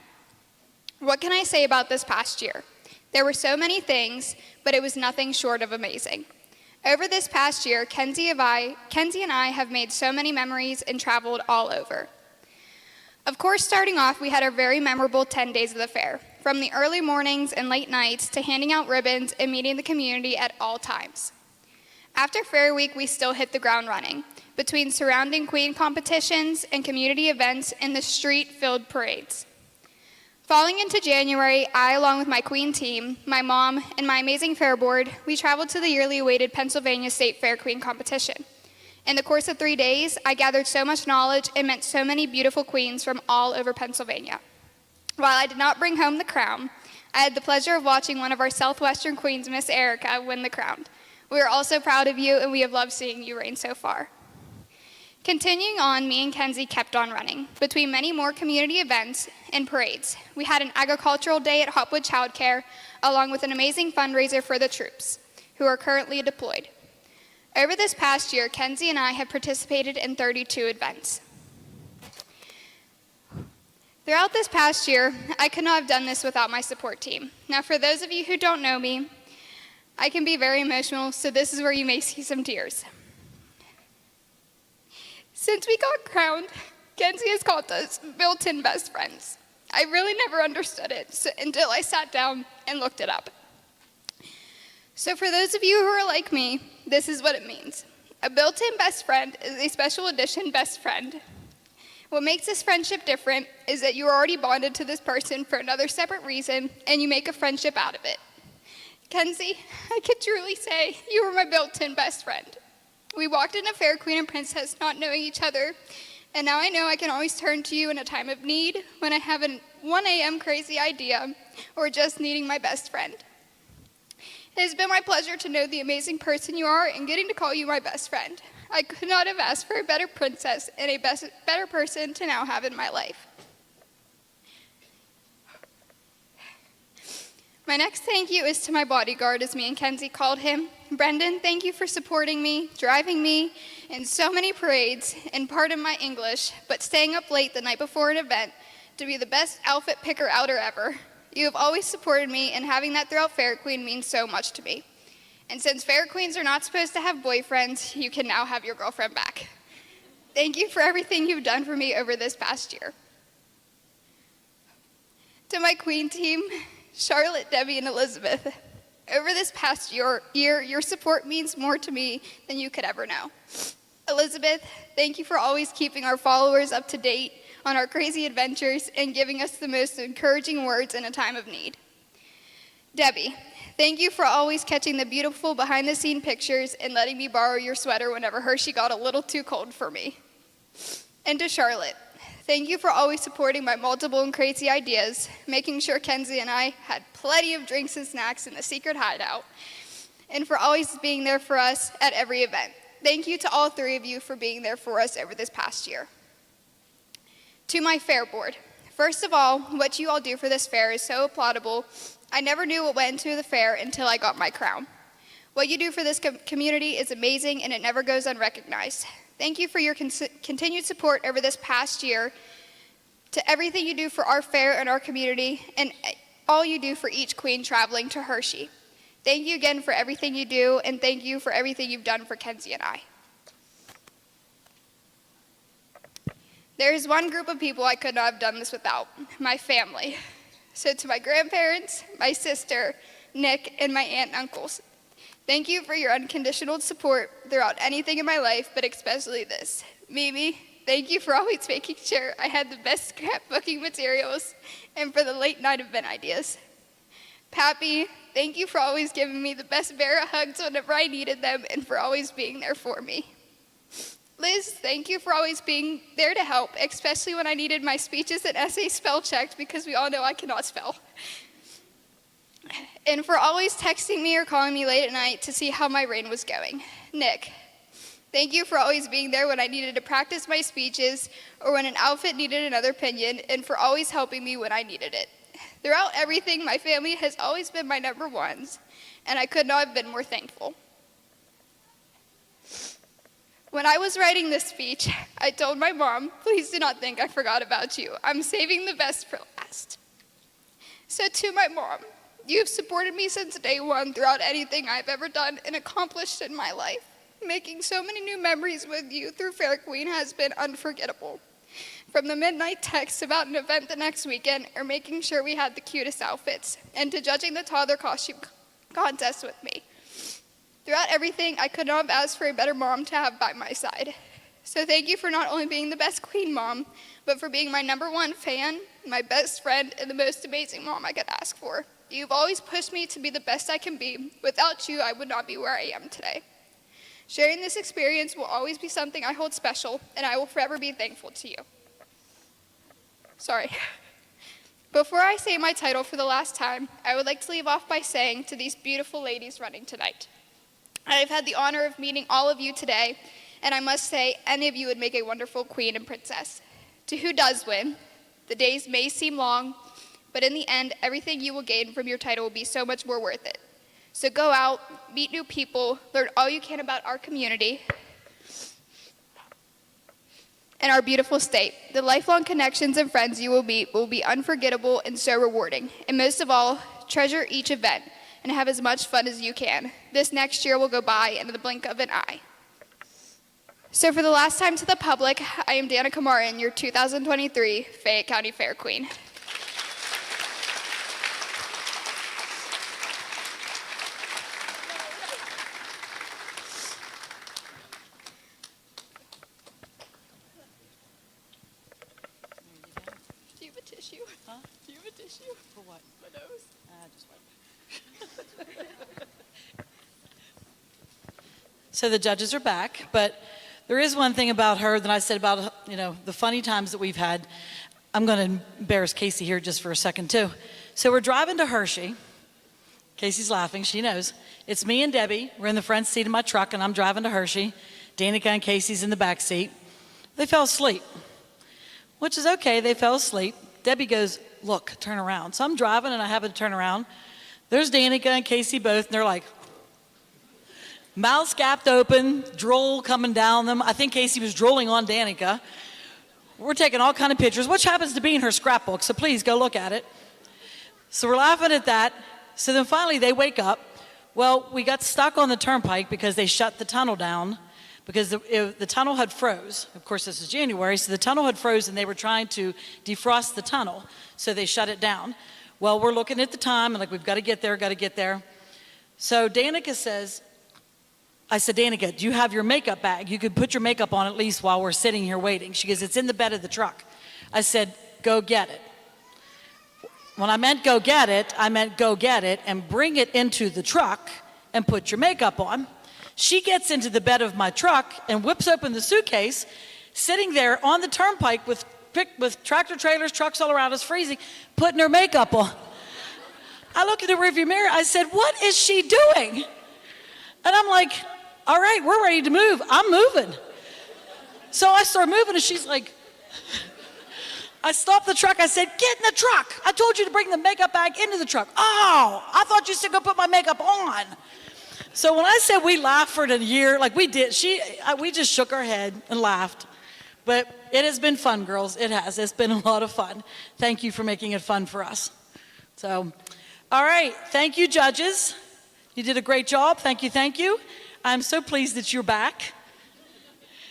What can I say about this past year? There were so many things, but it was nothing short of amazing. Over this past year, Kenzie and I have made so many memories and traveled all over. Of course, starting off, we had our very memorable 10 days of the fair, from the early mornings and late nights to handing out ribbons and meeting the community at all times. After Fair Week, we still hit the ground running, between surrounding queen competitions and community events and the street-filled parades. Falling into January, I, along with my queen team, my mom, and my amazing fair board, we traveled to the yearly awaited Pennsylvania State Fair Queen competition. In the course of 3 days, I gathered so much knowledge and met so many beautiful queens from all over Pennsylvania. While I did not bring home the crown, I had the pleasure of watching one of our Southwestern queens, Miss Erica, win the crown. We are also proud of you, and we have loved seeing you reign so far. Continuing on, me and Kenzie kept on running. Between many more community events and parades, we had an agricultural day at Hopwood Child Care, along with an amazing fundraiser for the troops, who are currently deployed. Over this past year, Kenzie and I have participated in 32 events. Throughout this past year, I could not have done this without my support team. Now, for those of you who don't know me, I can be very emotional, so this is where you may see some tears. Since we got crowned, Kenzie has called us built-in best friends. I really never understood it until I sat down and looked it up. So for those of you who are like me, this is what it means. A built-in best friend is a special edition best friend. What makes this friendship different is that you are already bonded to this person for another separate reason, and you make a friendship out of it. Kenzie, I can truly say you were my built-in best friend. We walked into Fair Queen and Princess not knowing each other, and now I know I can always turn to you in a time of need, when I have a 1 a.m. crazy idea, or just needing my best friend. It has been my pleasure to know the amazing person you are and getting to call you my best friend. I could not have asked for a better princess and a better person to now have in my life. My next thank you is to my bodyguard, as me and Kenzie called him. Brendan, thank you for supporting me, driving me in so many parades, and pardon my English, but staying up late the night before an event to be the best outfit picker outer ever. You have always supported me, and having that throughout Fair Queen means so much to me. And since Fair Queens are not supposed to have boyfriends, you can now have your girlfriend back. Thank you for everything you've done for me over this past year. To my Queen team, Charlotte, Debbie, and Elizabeth, over this past year, your support means more to me than you could ever know. Elizabeth, thank you for always keeping our followers up to date on our crazy adventures and giving us the most encouraging words in a time of need. Debbie, thank you for always catching the beautiful behind-the-scene pictures and letting me borrow your sweater whenever Hershey got a little too cold for me. And to Charlotte, thank you for always supporting my multiple and crazy ideas, making sure Kenzie and I had plenty of drinks and snacks in the secret hideout, and for always being there for us at every event. Thank you to all three of you for being there for us over this past year. To my fair board, first of all, what you all do for this fair is so applaudable. I never knew what went into the fair until I got my crown. What you do for this community is amazing, and it never goes unrecognized. Thank you for your continued support over this past year, to everything you do for our fair and our community, and all you do for each queen traveling to Hershey. Thank you again for everything you do, and thank you for everything you've done for Kenzie and I. There is one group of people I could not have done this without, my family. So to my grandparents, my sister, Nick, and my aunt and uncles, thank you for your unconditional support throughout anything in my life, but especially this. Mimi, thank you for always making sure I had the best scrapbooking materials and for the late night event ideas. Pappy, thank you for always giving me the best bear hugs whenever I needed them and for always being there for me. Liz, thank you for always being there to help, especially when I needed my speeches and essays spell checked, because we all know I cannot spell. And for always texting me or calling me late at night to see how my reign was going. Nick, thank you for always being there when I needed to practice my speeches or when an outfit needed another opinion, and for always helping me when I needed it. Throughout everything, my family has always been my number ones, and I could not have been more thankful. When I was writing this speech, I told my mom, please do not think I forgot about you. I'm saving the best for last. So to my mom, you have supported me since day one throughout anything I've ever done and accomplished in my life. Making so many new memories with you through Fair Queen has been unforgettable. From the midnight texts about an event the next weekend, or making sure we had the cutest outfits, and to judging the toddler costume contest with me. Throughout everything, I could not have asked for a better mom to have by my side. So thank you for not only being the best queen mom, but for being my number one fan, my best friend, and the most amazing mom I could ask for. You've always pushed me to be the best I can be. Without you, I would not be where I am today. Sharing this experience will always be something I hold special, and I will forever be thankful to you. Sorry. Before I say my title for the last time, I would like to leave off by saying to these beautiful ladies running tonight, I have had the honor of meeting all of you today, and I must say, any of you would make a wonderful queen and princess. To who does win, the days may seem long, but in the end, everything you will gain from your title will be so much more worth it. So go out, meet new people, learn all you can about our community and our beautiful state. The lifelong connections and friends you will meet will be unforgettable and so rewarding. And most of all, treasure each event and have as much fun as you can. This next year will go by in the blink of an eye. So for the last time to the public, I am Danica Martin, your 2023 Fayette County Fair Queen. Do you have a tissue? For what? My nose? Just wipe. So the judges are back, but there is one thing about her that I said about, the funny times that we've had. I'm going to embarrass Casey here just for a second, too. So we're driving to Hershey. Casey's laughing. She knows. It's me and Debbie. We're in the front seat of my truck, and I'm driving to Hershey. Danica and Casey's in the back seat. They fell asleep, which is okay. They fell asleep. Debbie goes, look, turn around. So I'm driving, and I happen to turn around. There's Danica and Casey both, and they're like, mouths gapped open, drool coming down them. I think Casey was drooling on Danica. We're taking all kind of pictures, which happens to be in her scrapbook, so please go look at it. So we're laughing at that. So then finally they wake up. Well, we got stuck on the turnpike because they shut the tunnel down because the tunnel had froze. Of course, this is January, so the tunnel had froze and they were trying to defrost the tunnel, so they shut it down. Well, we're looking at the time and like, we've got to get there. So Danica says, I said, Danica, do you have your makeup bag? You could put your makeup on at least while we're sitting here waiting. She goes, it's in the bed of the truck. I said, go get it. When I meant go get it, I meant go get it and bring it into the truck and put your makeup on. She gets into the bed of my truck and whips open the suitcase, sitting there on the turnpike with tractor trailers, trucks all around us, freezing, putting her makeup on. I look in the rearview mirror, I said, what is she doing? And I'm like, all right, we're ready to move. I'm moving. So I start moving and she's like, I stopped the truck. I said, get in the truck. I told you to bring the makeup bag into the truck. Oh, I thought you said go put my makeup on. So when I said we laughed for a year, like we did, we just shook our head and laughed. But it has been fun, girls. It has. It's been a lot of fun. Thank you for making it fun for us. So, all right. Thank you, judges. You did a great job. Thank you. I'm so pleased that you're back,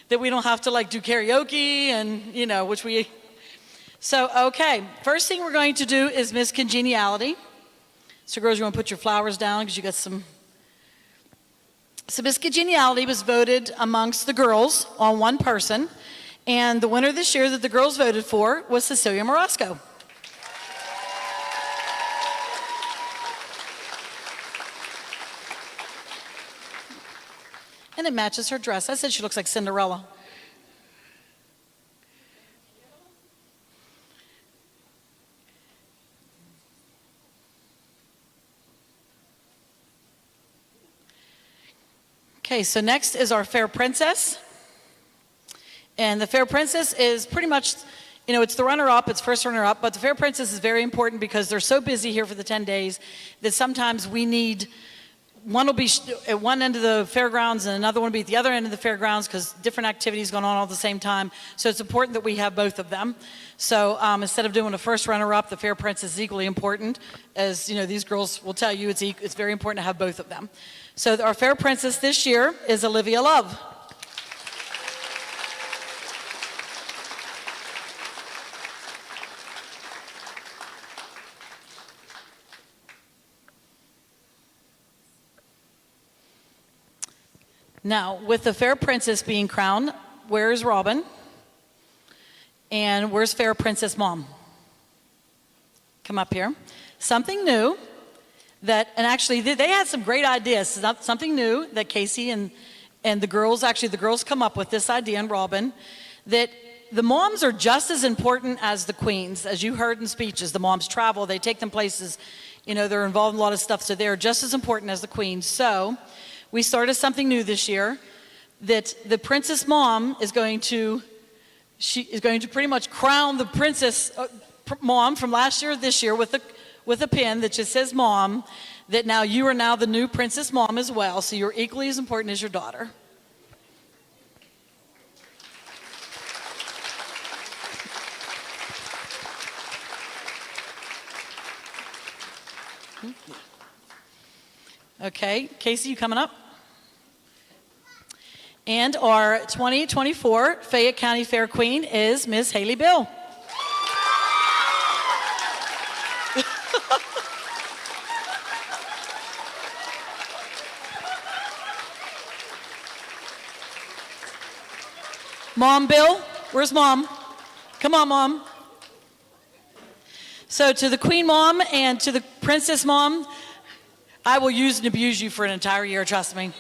that we don't have to do karaoke and, which we... So, okay, first thing we're going to do is Miss Congeniality. So, girls, you want to put your flowers down because you got some. So, Miss Congeniality was voted amongst the girls on one person, and the winner this year that the girls voted for was Cecilia Morosco. And it matches her dress. I said she looks like Cinderella. Okay, so next is our Fair Princess. And the Fair Princess is pretty much, it's the runner-up, it's first runner-up, but the Fair Princess is very important because they're so busy here for the 10 days that sometimes we need, one will be at one end of the fairgrounds and another one will be at the other end of the fairgrounds because different activities going on all at the same time. So it's important that we have both of them. So instead of doing a first runner-up, the Fair Princess is equally important. As these girls will tell you, it's very important to have both of them. So our Fair Princess this year is Olivia Love. Now, with the Fair Princess being crowned, where's Robin? And where's Fair Princess Mom? Come up here. Something new. And actually they had some great ideas. Something new that Casey and the girls come up with this idea, and Robin, that the moms are just as important as the queens. As you heard in speeches, the moms travel, they take them places, they're involved in a lot of stuff, so they're just as important as the queens. So we started something new this year, that the princess mom is going to pretty much crown the princess mom from last year or this year with a pin that just says mom, that now you are now the new princess mom as well, so you're equally as important as your daughter. Okay, Casey, you coming up? And our 2024 Fayette County Fair Queen is Miss Haley Bill. Mom, Bill, where's Mom? Come on, Mom. So to the Queen Mom and to the Princess Mom, I will use and abuse you for an entire year, trust me.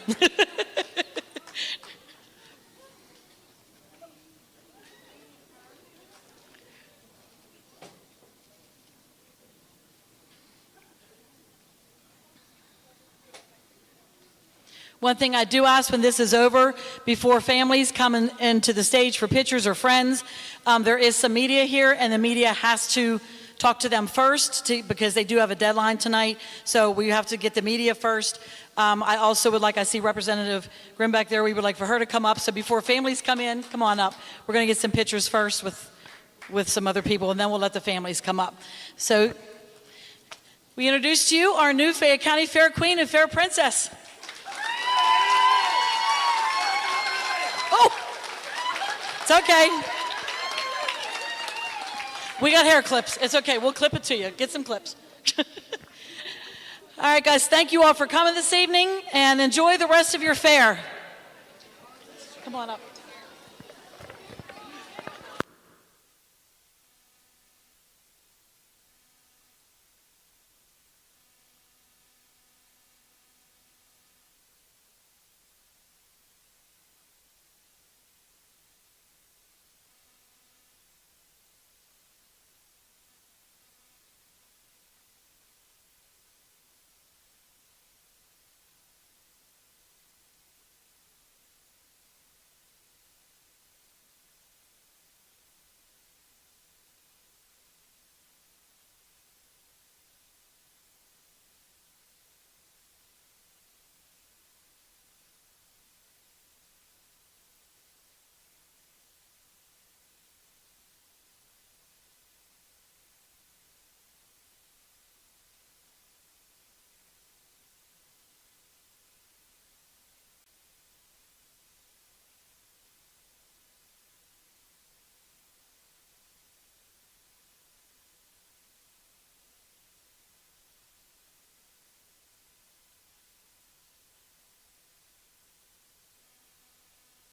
One thing I do ask when this is over, before families come into the stage for pictures or friends, there is some media here, and the media has to talk to them first because they do have a deadline tonight, so we have to get the media first. I also would like, I see Representative Grimm back there, we would like for her to come up, so before families come in, come on up. We're going to get some pictures first with some other people, and then we'll let the families come up. So we introduce to you our new Fayette County Fair Queen and Fair Princess. Oh, it's okay. We got hair clips. It's okay. We'll clip it to you. Get some clips. All right, guys. Thank you all for coming this evening, and enjoy the rest of your fair. Come on up.